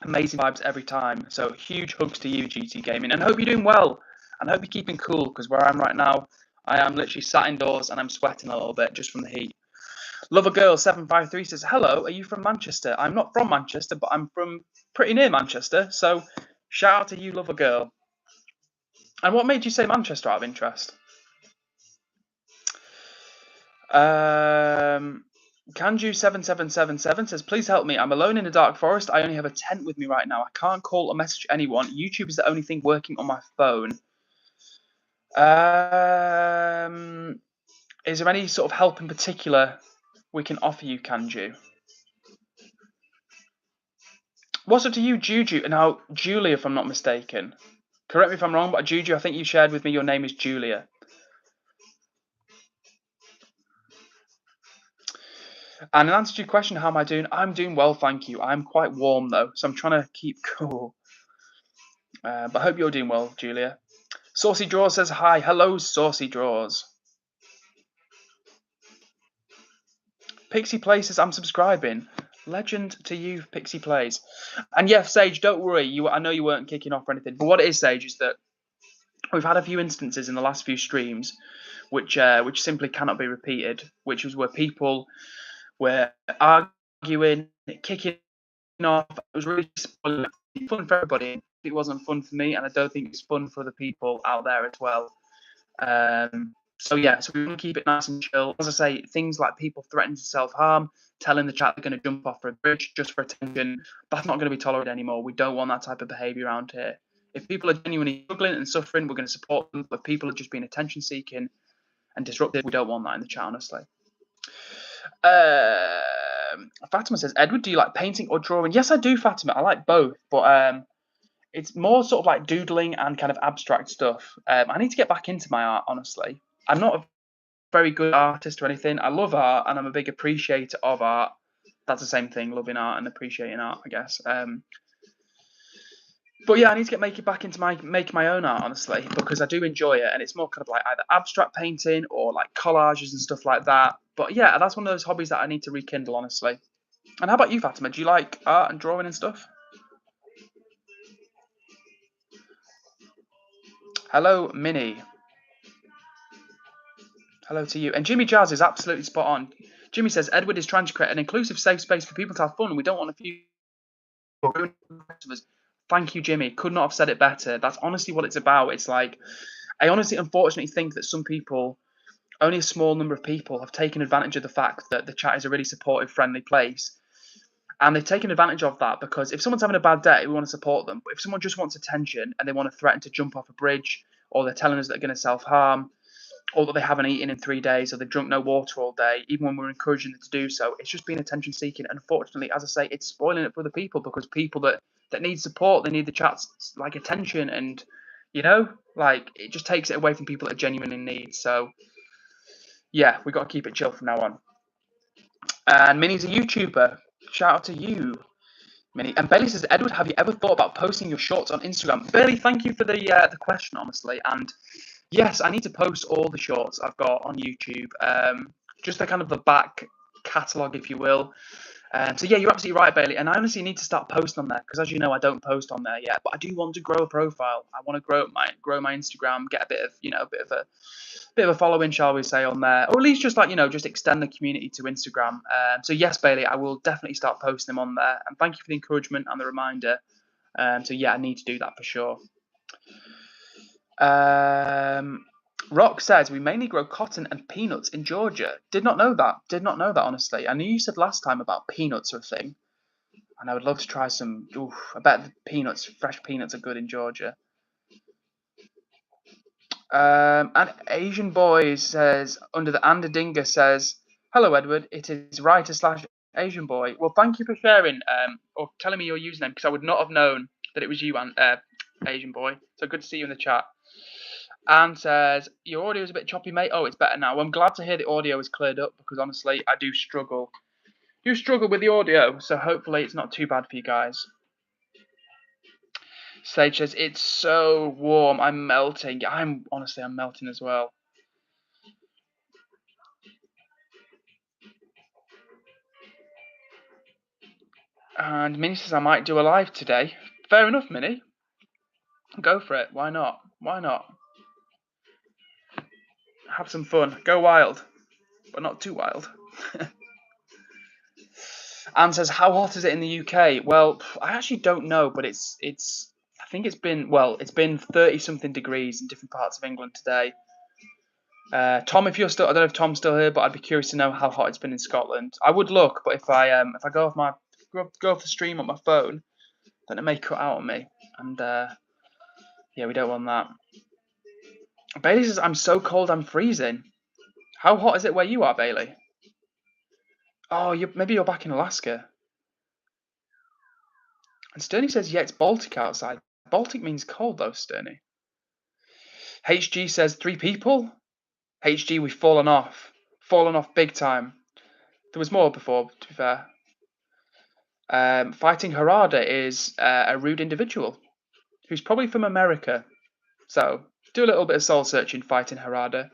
amazing vibes every time. So huge hugs to you, GT Gaming. And I hope you're doing well. And I hope you're keeping cool, because where I am right now, I am literally sat indoors and I'm sweating a little bit just from the heat. Lover Girl 753 says, hello, are you from Manchester? I'm not from Manchester, but I'm from pretty near Manchester. So shout out to you, Lover Girl. And what made you say Manchester out of interest? Kanju7777 says, please help me. I'm alone in a dark forest. I only have a tent with me right now. I can't call or message anyone. YouTube is the only thing working on my phone. Is there any sort of help in particular we can offer you, Kanju? What's up to you, Juju? Now, Julia, if I'm not mistaken. Correct me if I'm wrong, but Juju, I think you shared with me your name is Julia. And in answer to your question, how am I doing? I'm doing well, thank you. I'm quite warm though, so I'm trying to keep cool. But I hope you're doing well, Julia. Saucy Draws says hi. Hello, Saucy Draws. Pixie Play says I'm subscribing. Legend to you, Pixie Plays. And yeah, Sage, don't worry. I know you weren't kicking off or anything, but what it is, Sage, is that we've had a few instances in the last few streams which simply cannot be repeated, which was where people were arguing, kicking off. It was really fun for everybody. It wasn't fun for me, and I don't think it's fun for the people out there as well. So yeah, so we want to keep it nice and chill. As I say, things like people threatening to self-harm, telling the chat they're going to jump off for a bridge just for attention, that's not going to be tolerated anymore. We don't want that type of behaviour around here. If people are genuinely struggling and suffering, we're going to support them. But people are just being attention-seeking and disruptive, we don't want that in the chat, honestly. Fatima says, Edward, do you like painting or drawing? Yes, I do, Fatima. I like both, but it's more sort of like doodling and kind of abstract stuff. I need to get back into my art, honestly. I'm not a very good artist or anything. I love art and I'm a big appreciator of art. That's the same thing, loving art and appreciating art, I guess. But yeah, I need to make it back into make my own art, honestly, because I do enjoy it, and it's more kind of like either abstract painting or like collages and stuff like that. But yeah, that's one of those hobbies that I need to rekindle, honestly. And how about you, Fatima? Do you like art and drawing and stuff? Hello, Minnie. Hello to you. And Jimmy Jazz is absolutely spot on. Jimmy says Edward is trying to create an inclusive, safe space for people to have fun, and we don't want a few. Thank you, Jimmy. Could not have said it better. That's honestly what it's about. It's like, I honestly, unfortunately, think that some people, only a small number of people, have taken advantage of the fact that the chat is a really supportive, friendly place. And they've taken advantage of that because if someone's having a bad day, we want to support them. But if someone just wants attention and they want to threaten to jump off a bridge, or they're telling us that they're going to self-harm, or that they haven't eaten in 3 days, or they've drunk no water all day, even when we're encouraging them to do so, it's just being attention seeking. Unfortunately, as I say, it's spoiling it for the people, because people that need support, they need the chat's like attention, and like it just takes it away from people that genuinely need. So yeah, we got to keep it chill from now on. And Minnie's a YouTuber. Shout out to you, Minnie. And Bailey says, Edward, have you ever thought about posting your shorts on Instagram? Bailey, thank you for the question, honestly. And yes, I need to post all the shorts I've got on YouTube. Just the kind of the back catalogue, if you will. So yeah, you're absolutely right, Bailey. And I honestly need to start posting on there because, as you know, I don't post on there yet. But I do want to grow a profile. I want to grow my Instagram, get a bit of a following, shall we say, on there, or at least just just extend the community to Instagram. So yes, Bailey, I will definitely start posting them on there. And thank you for the encouragement and the reminder. So yeah, I need to do that for sure. Rock says we mainly grow cotton and peanuts in Georgia. Did not know that. Honestly. I knew you said last time about peanuts or a thing, and I would love to try some. Oof, I bet the peanuts, fresh peanuts, are good in Georgia. And Asian Boy says under the Andadinga says, "Hello, Edward. It is writer/Asian Boy. Well, thank you for sharing or telling me your username, because I would not have known that it was you, Asian Boy. So good to see you in the chat." And says, your audio is a bit choppy, mate. Oh, it's better now. Well, I'm glad to hear the audio is cleared up, because honestly, I do struggle. With the audio, so hopefully it's not too bad for you guys. Sage says, it's so warm. I'm melting. I'm melting as well. And Minnie says, I might do a live today. Fair enough, Minnie. Go for it. Why not? Have some fun. Go wild. But not too wild. Anne says, how hot is it in the UK? Well, I actually don't know, but it's I think it's been 30 something degrees in different parts of England today. Tom, if you're still, I don't know if Tom's still here, but I'd be curious to know how hot it's been in Scotland. I would look, but if I go off the stream on my phone, then it may cut out on me, and yeah, we don't want that. Bailey says, I'm so cold, I'm freezing. How hot is it where you are, Bailey? Oh, maybe you're back in Alaska. And Sterney says, yeah, it's Baltic outside. Baltic means cold, though, Sterney. HG says, 3 people? HG, we've fallen off. Fallen off big time. There was more before, to be fair. Fighting Harada is a rude individual who's probably from America. So, do a little bit of soul searching, Fighting Harada.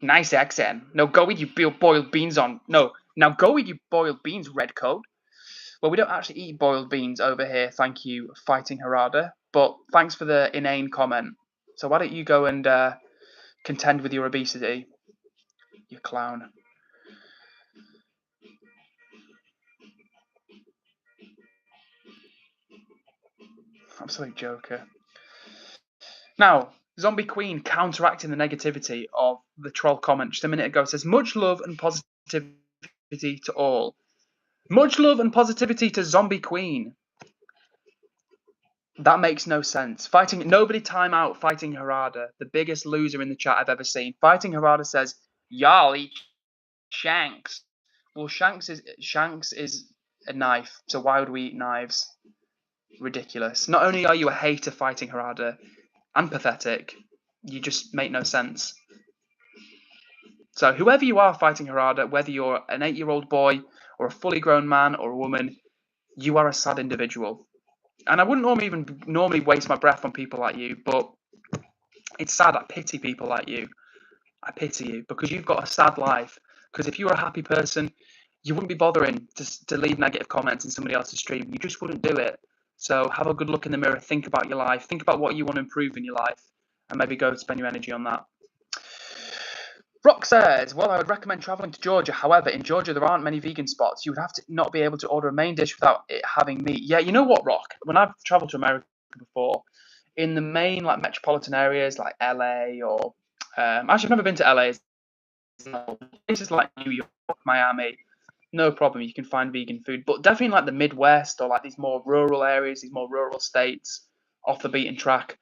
Nice accent. No, go with your boiled beans on. No, now go with your boiled beans, Redcoat. Well, we don't actually eat boiled beans over here, thank you, Fighting Harada. But thanks for the inane comment. So why don't you go and contend with your obesity, you clown. Absolute joker. Now, Zombie Queen counteracting the negativity of the troll comment just a minute ago says, much love and positivity to all. Much love and positivity to Zombie Queen. That makes no sense. Nobody time out Fighting Harada, the biggest loser in the chat I've ever seen. Fighting Harada says, y'all eat Shanks. Well, Shanks is a knife, so why would we eat knives? Ridiculous. Not only are you a hater, Fighting Harada, and pathetic, you just make no sense. So whoever you are, Fighting Harada, whether you're an 8-year-old boy or a fully grown man or a woman, you are a sad individual. And I wouldn't normally waste my breath on people like you, but it's sad. I pity people like you. I pity you because you've got a sad life. Because if you were a happy person, you wouldn't be bothering to leave negative comments in somebody else's stream. You just wouldn't do it. So have a good look in the mirror. Think about your life. Think about what you want to improve in your life, and maybe go spend your energy on that. Rock says, well, I would recommend traveling to Georgia. However, in Georgia, there aren't many vegan spots. You would have to not be able to order a main dish without it having meat. Yeah, you know what, Rock? When I've traveled to America before, in the main like metropolitan areas like LA or actually I've never been to LA. Places like New York, Miami, no problem. You can find vegan food, but definitely like the Midwest or like these more rural areas, these more rural states, off the beaten track.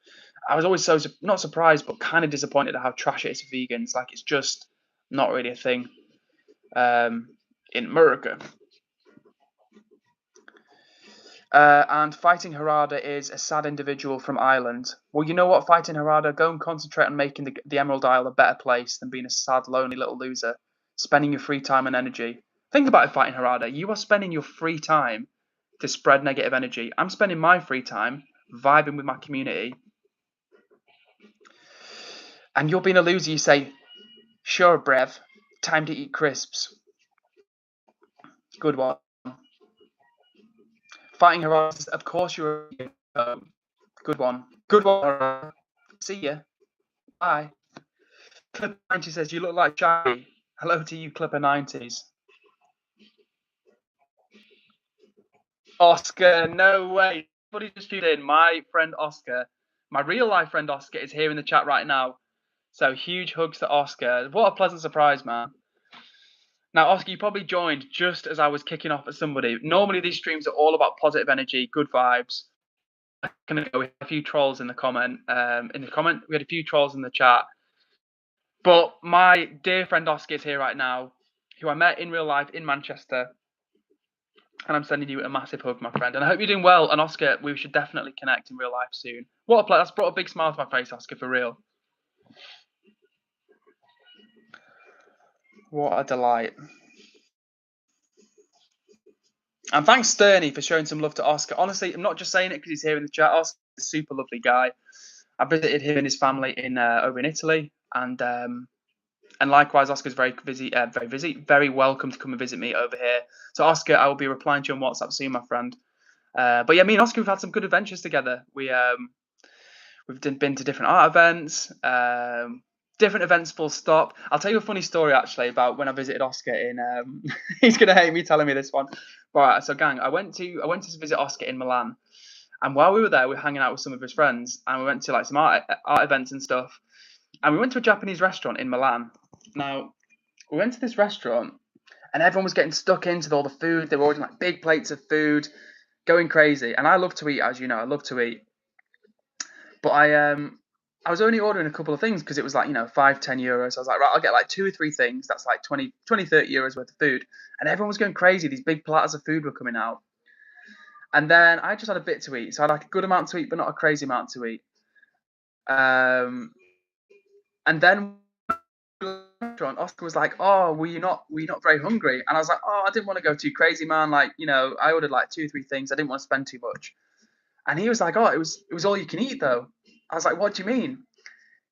I was always so not surprised, but kind of disappointed at how trash it is for vegans. Like it's just not really a thing in America. And Fighting Harada is a sad individual from Ireland. Well, you know what, Fighting Harada, go and concentrate on making the Emerald Isle a better place than being a sad, lonely little loser, spending your free time and energy. Think about it, Fighting Harada. You are spending your free time to spread negative energy. I'm spending my free time vibing with my community. And you're being a loser. You say, sure, Brev, time to eat crisps. Good one. Fighting Harada, of course you're a good one. Good one. See ya. Bye. Clipper 90 says, you look like Shaggy. Hello to you, Clipper 90s. Oscar, no way. Somebody just tuned in. My friend Oscar, my real life friend Oscar, is here in the chat right now. So huge hugs to Oscar. What a pleasant surprise, man. Now, Oscar, you probably joined just as I was kicking off at somebody. Normally, these streams are all about positive energy, good vibes. I'm gonna go with a few trolls in the comment. We had a few trolls in the chat. But my dear friend Oscar is here right now, who I met in real life in Manchester. And I'm sending you a massive hug, my friend. And I hope you're doing well. And Oscar, we should definitely connect in real life soon. What a pleasure. That's brought a big smile to my face, Oscar, for real. What a delight. And thanks, Sterney, for showing some love to Oscar. Honestly, I'm not just saying it because he's here in the chat. Oscar's a super lovely guy. I visited him and his family over in Italy. And likewise, Oscar's very welcome to come and visit me over here. So, Oscar, I will be replying to you on WhatsApp soon, my friend. But yeah, me and Oscar, we've had some good adventures together. We've been to different art events, different events full stop. I'll tell you a funny story actually about when I visited Oscar in. He's gonna hate me telling me this one. Right, so gang, I went to visit Oscar in Milan, and while we were there, we were hanging out with some of his friends, and we went to like some art events and stuff. And we went to a Japanese restaurant in Milan. Now, we went to this restaurant, and everyone was getting stuck into all the food. They were ordering like big plates of food, going crazy. And I love to eat, as you know, I love to eat. But I was only ordering a couple of things because it was like, 5, 10 euros. I was like, right, I'll get like 2 or 3 things. That's like 20, 30 euros worth of food. And everyone was going crazy. These big platters of food were coming out. And then I just had a bit to eat. So I had like a good amount to eat, but not a crazy amount to eat. Um, and then Oscar was like, "Oh, were you not very hungry?" And I was like, "Oh, I didn't want to go too crazy, man. Like, I ordered like 2, 3 things. I didn't want to spend too much." And he was like, "Oh, it was all you can eat though." I was like, "What do you mean?"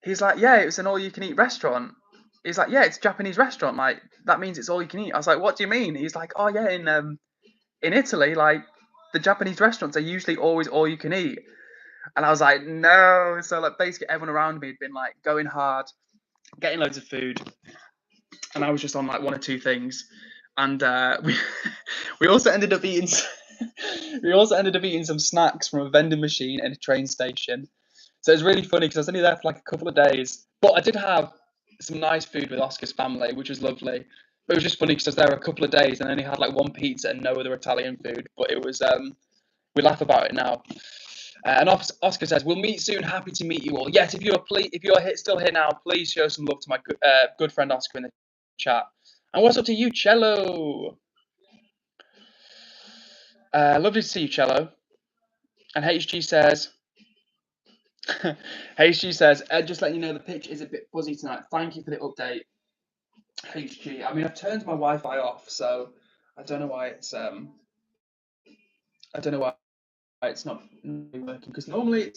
He's like, "Yeah, it was an all you can eat restaurant." He's like, "Yeah, it's a Japanese restaurant. Like that means it's all you can eat." I was like, "What do you mean?" He's like, "Oh yeah, in Italy, like the Japanese restaurants are usually always all you can eat." And I was like, "No." So like basically everyone around me had been like going hard, getting loads of food, and I was just on like 1 or 2 things. And we we also ended up eating some snacks from a vending machine in a train station. So it was really funny because I was only there for like a couple of days, but I did have some nice food with Oscar's family, which was lovely. But it was just funny because I was there a couple of days and I only had like 1 pizza and no other Italian food. But it was we laugh about it now. And Oscar says, "We'll meet soon. Happy to meet you all." Yes, if you're still here now, please show some love to my good friend Oscar in the chat. And what's up to you, Cello? Lovely to see you, Cello. And HG says, HG says, "Ed, just letting you know the pitch is a bit fuzzy tonight. Thank you for the update, HG. I mean, I've turned my Wi-Fi off, so I don't know why it's not working. Because normally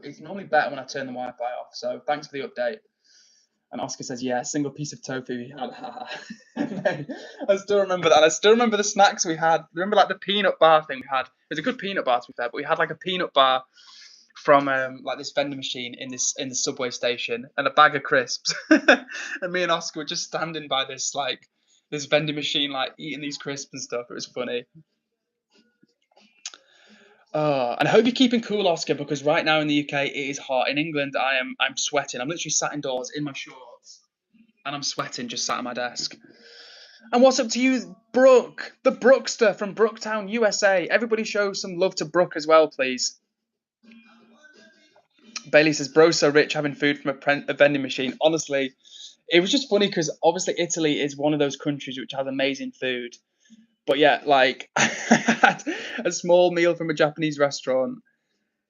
it's normally better when I turn the Wi-Fi off. So thanks for the update." And Oscar says, "Yeah, single piece of tofu we had." I still remember that. I still remember the snacks we had. Remember like the peanut bar thing we had. It was a good peanut bar to be fair, but we had like a peanut bar from like this vending machine in the subway station and a bag of crisps. And me and Oscar were just standing by this vending machine, like eating these crisps and stuff. It was funny. And I hope you're keeping cool, Oscar, because right now in the UK it is hot. In England, I'm sweating. I'm literally sat indoors in my shorts, and I'm sweating just sat at my desk. And what's up to you, Brooke, the Brookster from Brooktown, USA? Everybody show some love to Brooke as well, please. Bailey says, "Bro, so rich having food from a vending machine." Honestly, it was just funny because obviously Italy is one of those countries which has amazing food. But yeah, like I had a small meal from a Japanese restaurant,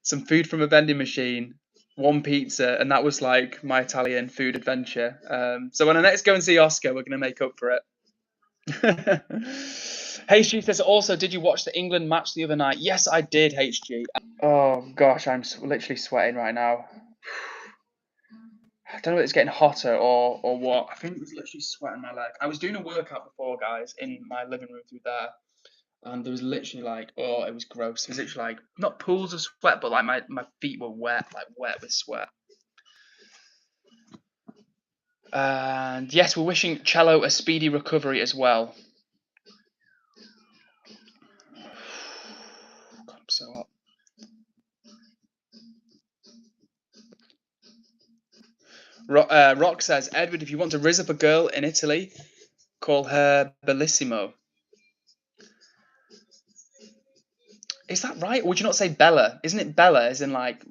some food from a vending machine, 1 pizza, and that was like my Italian food adventure. So when I next go and see Oscar, we're gonna make up for it. HG says, "Also, did you watch the England match the other night?" Yes, I did, HG. Oh gosh, I'm literally sweating right now. I don't know if it's getting hotter or what. I think it was literally sweating my leg. I was doing a workout before, guys, in my living room through there, and there was literally like, oh, it was gross. It was literally like not pools of sweat, but like my feet were wet, like wet with sweat. And yes, we're wishing Cello a speedy recovery as well. God, I'm so hot. Rock says, "Edward, if you want to rizz up a girl in Italy, call her Bellissimo." Is that right? Or would you not say Bella? Isn't it Bella as in like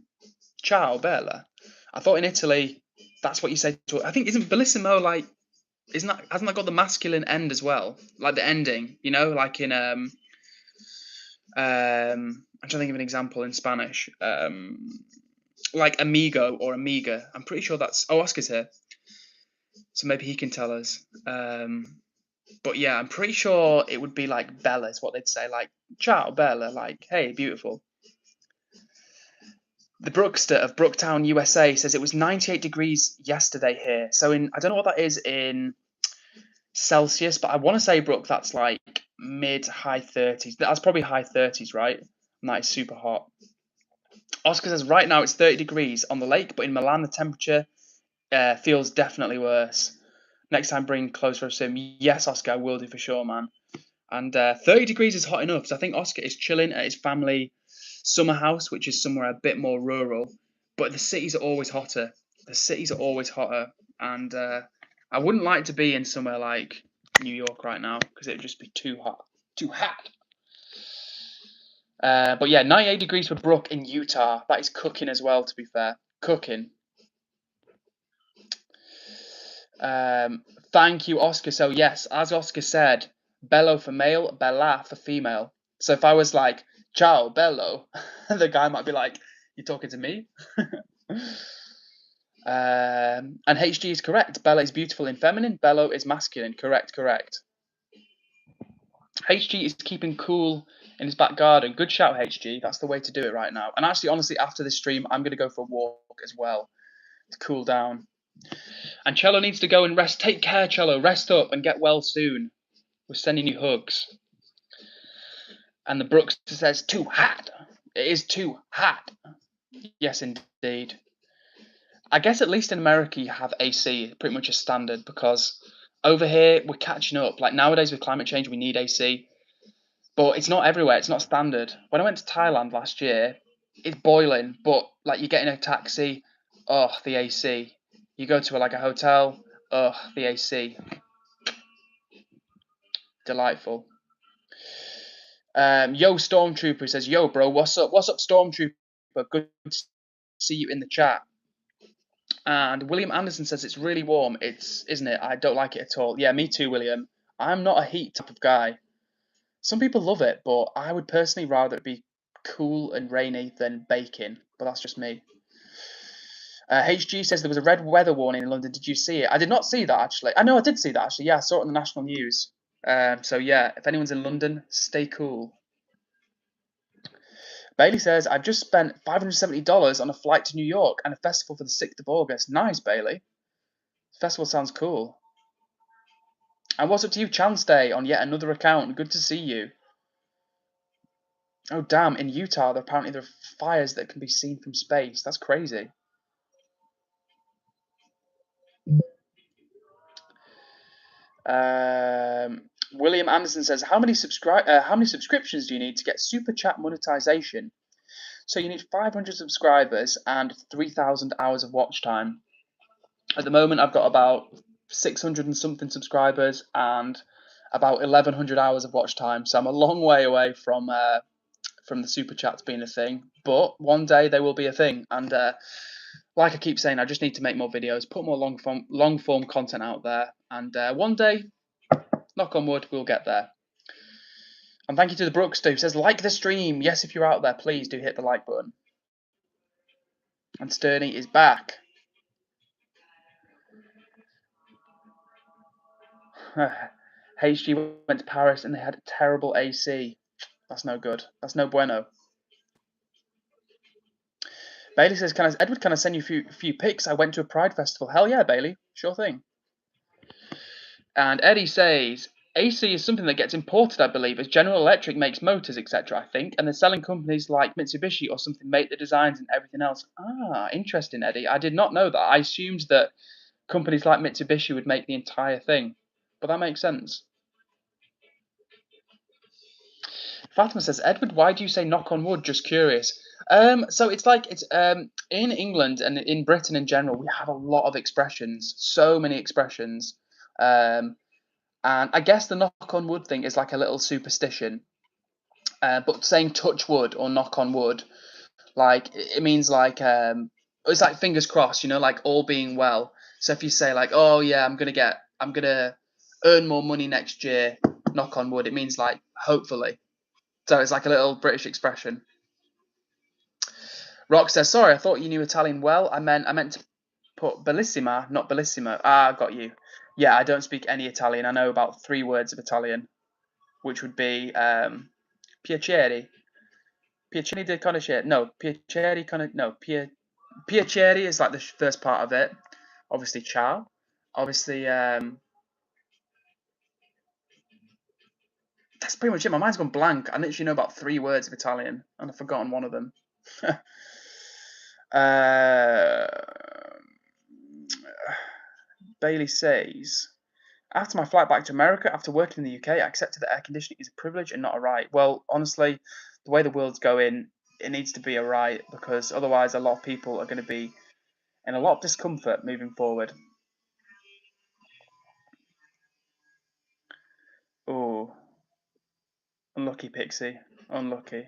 ciao, Bella? I thought in Italy that's what you say to I think isn't Bellissimo like hasn't that got the masculine end as well? Like the ending, like in I'm trying to think of an example in Spanish. Like amigo or amiga. I'm pretty sure that's Oscar's here. So maybe he can tell us. But yeah, I'm pretty sure it would be like Bella is what they'd say, like ciao Bella, like hey, beautiful. The Brookster of Brooktown, USA says it was 98 degrees yesterday here. So I don't know what that is in Celsius, but I want to say, Brooke, that's like mid high 30s. That's probably high 30s, right? And that is super hot. Oscar says right now it's 30 degrees on the lake, but in Milan the temperature feels definitely worse. Next time bring clothes for a swim. Yes, Oscar, I will do for sure, man. And 30 degrees is hot enough. So I think Oscar is chilling at his family summer house, which is somewhere a bit more rural. But the cities are always hotter. The cities are always hotter. And I wouldn't like to be in somewhere like New York right now because it would just be too hot. Too hot. But yeah, 98 degrees for Brooke in Utah. That is cooking as well, to be fair. Cooking. Thank you, Oscar. So yes, as Oscar said, bello for male, bella for female. So if I was like, ciao, bello, the guy might be like, you talking to me? And HG is correct. Bella is beautiful in feminine, bello is masculine. Correct, correct. HG is keeping cool in his back garden. Good shout, HG. That's the way to do it right now. And actually, honestly, after this stream, I'm going to go for a walk as well to cool down. And Cello needs to go and rest. Take care, Cello. Rest up and get well soon. We're sending you hugs. And the Brooks says, too hot. It is too hot. Yes, indeed. I guess at least in America you have AC, pretty much a standard, because over here we're catching up. Like nowadays with climate change, we need AC. But it's not everywhere. It's not standard. When I went to Thailand last year, it's boiling, but like you get in a taxi, oh, the AC. You go to like a hotel, oh, the AC. Delightful. Yo, Stormtrooper says, yo, bro, what's up? What's up, Stormtrooper? Good to see you in the chat. And William Anderson says it's really warm. Isn't it? I don't like it at all. Yeah, me too, William. I'm not a heat type of guy. Some people love it, but I would personally rather it be cool and rainy than baking. But that's just me. HG says there was a red weather warning in London. Did you see it? I did not see that actually. I know I did see that actually. Yeah, I saw it on the national news. So yeah, if anyone's in London, stay cool. Bailey says, I've just spent $570 on a flight to New York and a festival for the 6th of August. Nice, Bailey. Festival sounds cool. And what's up to you, Chance Day, on yet another account? Good to see you. Oh, damn, in Utah, apparently there are fires that can be seen from space. That's crazy. William Anderson says, how many subscriptions do you need to get Super Chat monetization? So you need 500 subscribers and 3,000 hours of watch time. At the moment, I've got about 600 and something subscribers and about 1,100 hours of watch time. So I'm a long way away from the super chats being a thing. But one day they will be a thing. And like I keep saying, I just need to make more videos, put more long form content out there, and one day, knock on wood, we'll get there. And thank you to the Brooks who says like the stream. Yes, if you're out there, please do hit the like button. And Sterney is back. HG went to Paris and they had terrible AC. That's no good. That's no bueno. Bailey says, Edward, can I send you a few pics? I went to a Pride festival. Hell yeah, Bailey. Sure thing. And Eddie says, AC is something that gets imported, I believe, as General Electric makes motors, etc., I think, and the selling companies like Mitsubishi or something make the designs and everything else. Ah, interesting, Eddie. I did not know that. I assumed that companies like Mitsubishi would make the entire thing, but that makes sense. Fatima says, Edward, why do you say knock on wood? Just curious. So it's like in England and in Britain in general, we have a lot of expressions, so many expressions. And I guess the knock on wood thing is like a little superstition. But saying touch wood or knock on wood, like it means like it's like fingers crossed, like all being well. So if you say like, oh yeah, I'm gonna earn more money next year, knock on wood, it means like hopefully. So it's like a little British expression. Rock says, sorry, I thought you knew Italian well. I meant to put bellissima, not bellissimo. Ah, got you. Yeah, I don't speak any Italian. I know about 3 words of Italian, which would be piacere. Piacere di conoscere. No, piacere is like the first part of it. Obviously, ciao. Obviously, that's pretty much it. My mind's gone blank. I literally know about 3 words of Italian, and I've forgotten one of them. Bailey says, after my flight back to America, after working in the UK, I accepted that air conditioning is a privilege and not a right. Well, honestly, the way the world's going, it needs to be a right, because otherwise a lot of people are going to be in a lot of discomfort moving forward. Oh, unlucky, Pixie. Unlucky.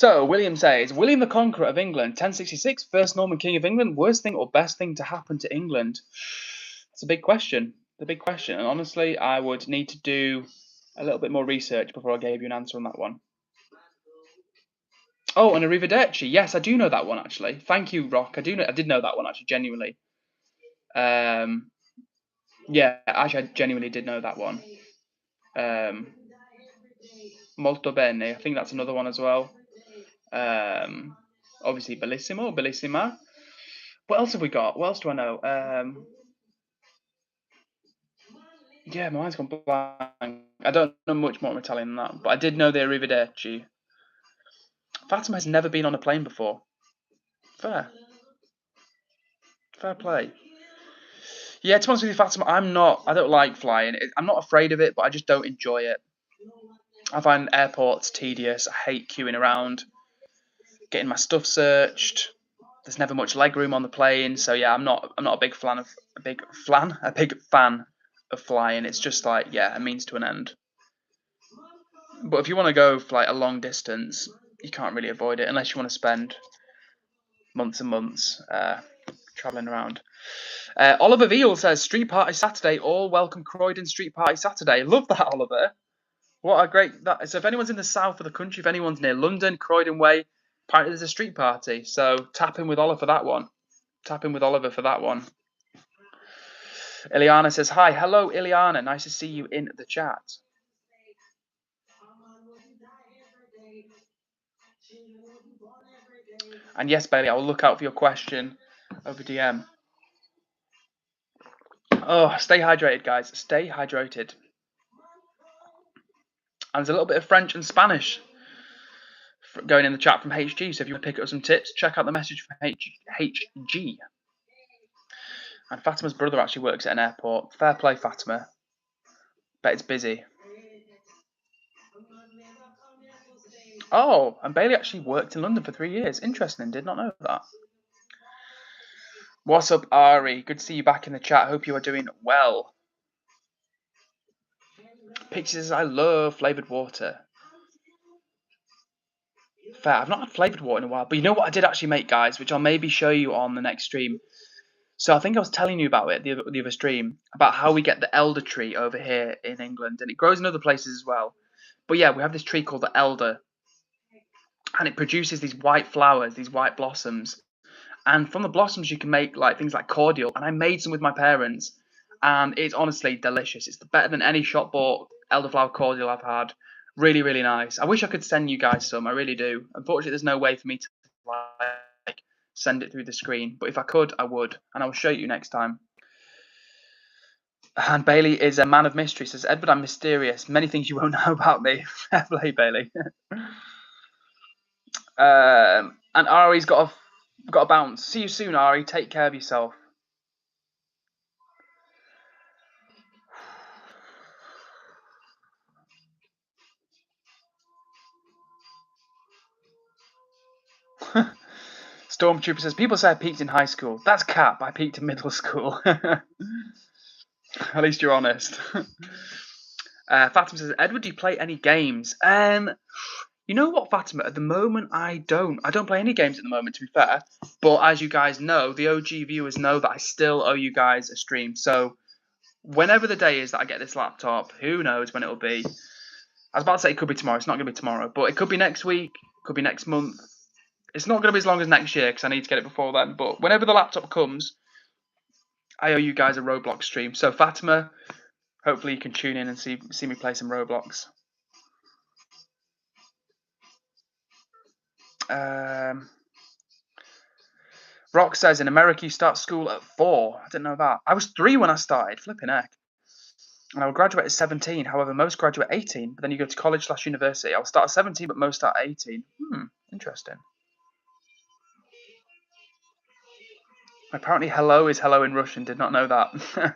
So, William says, William the Conqueror of England, 1066, first Norman king of England, worst thing or best thing to happen to England? It's a big question. The big question. And honestly, I would need to do a little bit more research before I gave you an answer on that one. Oh, and Arrivederci. Yes, I do know that one, actually. Thank you, Rock. I did know that one, actually, genuinely. Yeah, actually, I genuinely did know that one. Molto bene. I think that's another one as well. Obviously, bellissimo, bellissima. What else have we got? What else do I know? Yeah, my mind's gone blank. I don't know much more Italian than that, but I did know the Arrivederci. Fatima has never been on a plane before. Fair play. Yeah, to be honest with you, Fatima, I don't like flying. I'm not afraid of it, but I just don't enjoy it. I find airports tedious. I hate queuing around, getting my stuff searched. There's never much leg room on the plane, so yeah, I'm not a big fan of flying. It's just like, yeah, a means to an end. But if you want to go for like a long distance, you can't really avoid it unless you want to spend months and months traveling around. Oliver Veal says, Street Party Saturday, all welcome Croydon Street Party Saturday. Love that, Oliver. What a great... So if anyone's in the south of the country, if anyone's near London, Croydon Way, apparently there's a street party. So tap in with Oliver for that one. Ileana says, hi. Hello, Ileana. Nice to see you in the chat. And yes, Bailey, I will look out for your question over DM. Oh, stay hydrated, guys. Stay hydrated. And there's a little bit of French and Spanish going in the chat from HG. So if you want to pick up some tips, check out the message from HG. And Fatima's brother actually works at an airport. Fair play, Fatima. Bet it's busy. Oh, and Bailey actually worked in London for 3 years. Interesting. Did not know that. What's up, Ari? Good to see you back in the chat. Hope you are doing well. Pictures, I love flavoured water. Fair. I've not had flavoured water in a while. But you know what I did actually make, guys, which I'll maybe show you on the next stream. So I think I was telling you about it the other stream, about how we get the elder tree over here in England. And it grows in other places as well. But yeah, we have this tree called the elder. And it produces these white flowers, these white blossoms. And from the blossoms, you can make like things like cordial. And I made some with my parents. And it's honestly delicious. It's better than any shop bought elderflower cordial I've had. Really, really nice. I wish I could send you guys some. I really do. Unfortunately, there's no way for me to like send it through the screen. But if I could, I would. And I will show you next time. And Bailey is a man of mystery. Says, Edward, I'm mysterious. Many things you won't know about me. Fair play, Bailey. And Ari's got a bounce. See you soon, Ari. Take care of yourself. Stormtrooper says, people say I peaked in high school. That's cap. I peaked in middle school. At least you're honest. Fatima says, Edward, do you play any games? You know what, Fatima? At the moment, I don't. I don't play any games at the moment, to be fair. But as you guys know, the OG viewers know that I still owe you guys a stream. So whenever the day is that I get this laptop, who knows when it'll be. I was about to say it could be tomorrow. It's not going to be tomorrow. But it could be next week. Could be next month. It's not going to be as long as next year because I need to get it before then. But whenever the laptop comes, I owe you guys a Roblox stream. So Fatima, hopefully you can tune in and see me play some Roblox. Rock says in America you start school at 4. I didn't know that. I was 3 when I started. Flipping heck. And I will graduate at 17. However, most graduate 18. But then you go to college/university. I'll start at 17, but most start at 18. Interesting. Apparently, hello is hello in Russian. Did not know that.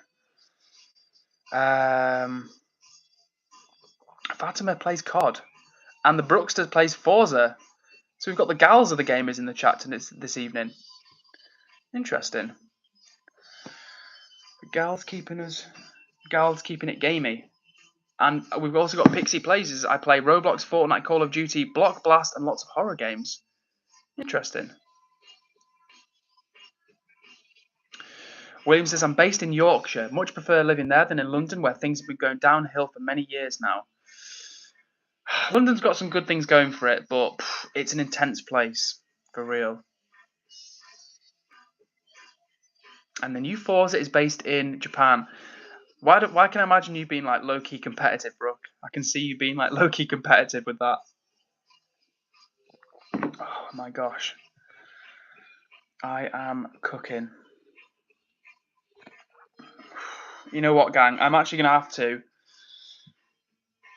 Fatima plays COD. And the Brookster plays Forza. So we've got the gals of the gamers in the chat this evening. Interesting. Gals keeping it gamey. And we've also got Pixie Places. I play Roblox, Fortnite, Call of Duty, Block Blast, and lots of horror games. Interesting. William says, I'm based in Yorkshire. Much prefer living there than in London, where things have been going downhill for many years now. London's got some good things going for it, but it's an intense place, for real. And the new Forza is based in Japan. Why can I imagine you being like low-key competitive, Brooke? I can see you being like low-key competitive with that. Oh my gosh. I am cooking. You know what, gang? I'm actually going to have to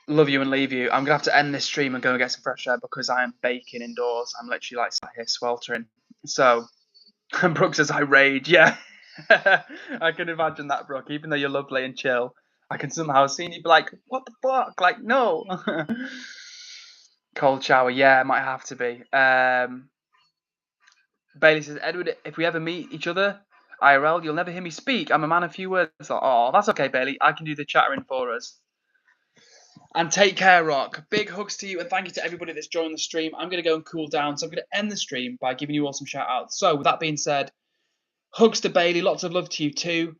love you and leave you. I'm going to have to end this stream and go and get some fresh air because I am baking indoors. I'm literally like sat here sweltering. So, Brooke says I rage. Yeah. I can imagine that, Brooke. Even though you're lovely and chill, I can somehow see you be like, what the fuck? Like, no. Cold shower. Yeah, it might have to be. Bailey says, Edward, if we ever meet each other, IRL, you'll never hear me speak. I'm a man of few words. Like, oh, that's okay, Bailey. I can do the chattering for us. And take care, Rock. Big hugs to you, and thank you to everybody that's joined the stream. I'm going to go and cool down, so I'm going to end the stream by giving you all some shout-outs. So, with that being said, hugs to Bailey. Lots of love to you too.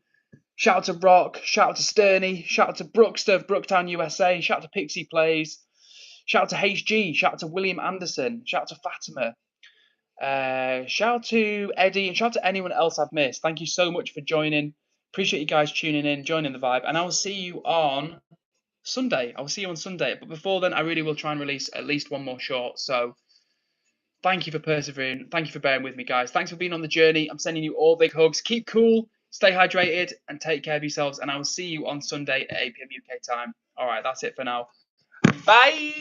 Shout out to Rock. Shout out to Sterney. Shout out to Brookster of Brooktown, USA. Shout out to Pixie Plays. Shout out to HG. Shout out to William Anderson. Shout out to Fatima. Shout out to Eddie and shout out to anyone else I've missed. Thank you so much for joining. Appreciate you guys tuning in, joining the vibe, and I will see you on Sunday. I will see you on Sunday. But before then, I really will try and release at least one more short. So thank you for persevering. Thank you for bearing with me, guys. Thanks for being on the journey. I'm sending you all big hugs. Keep cool, stay hydrated, and take care of yourselves. And I will see you on Sunday at 8 p.m. UK time. All right, that's it for now. Bye.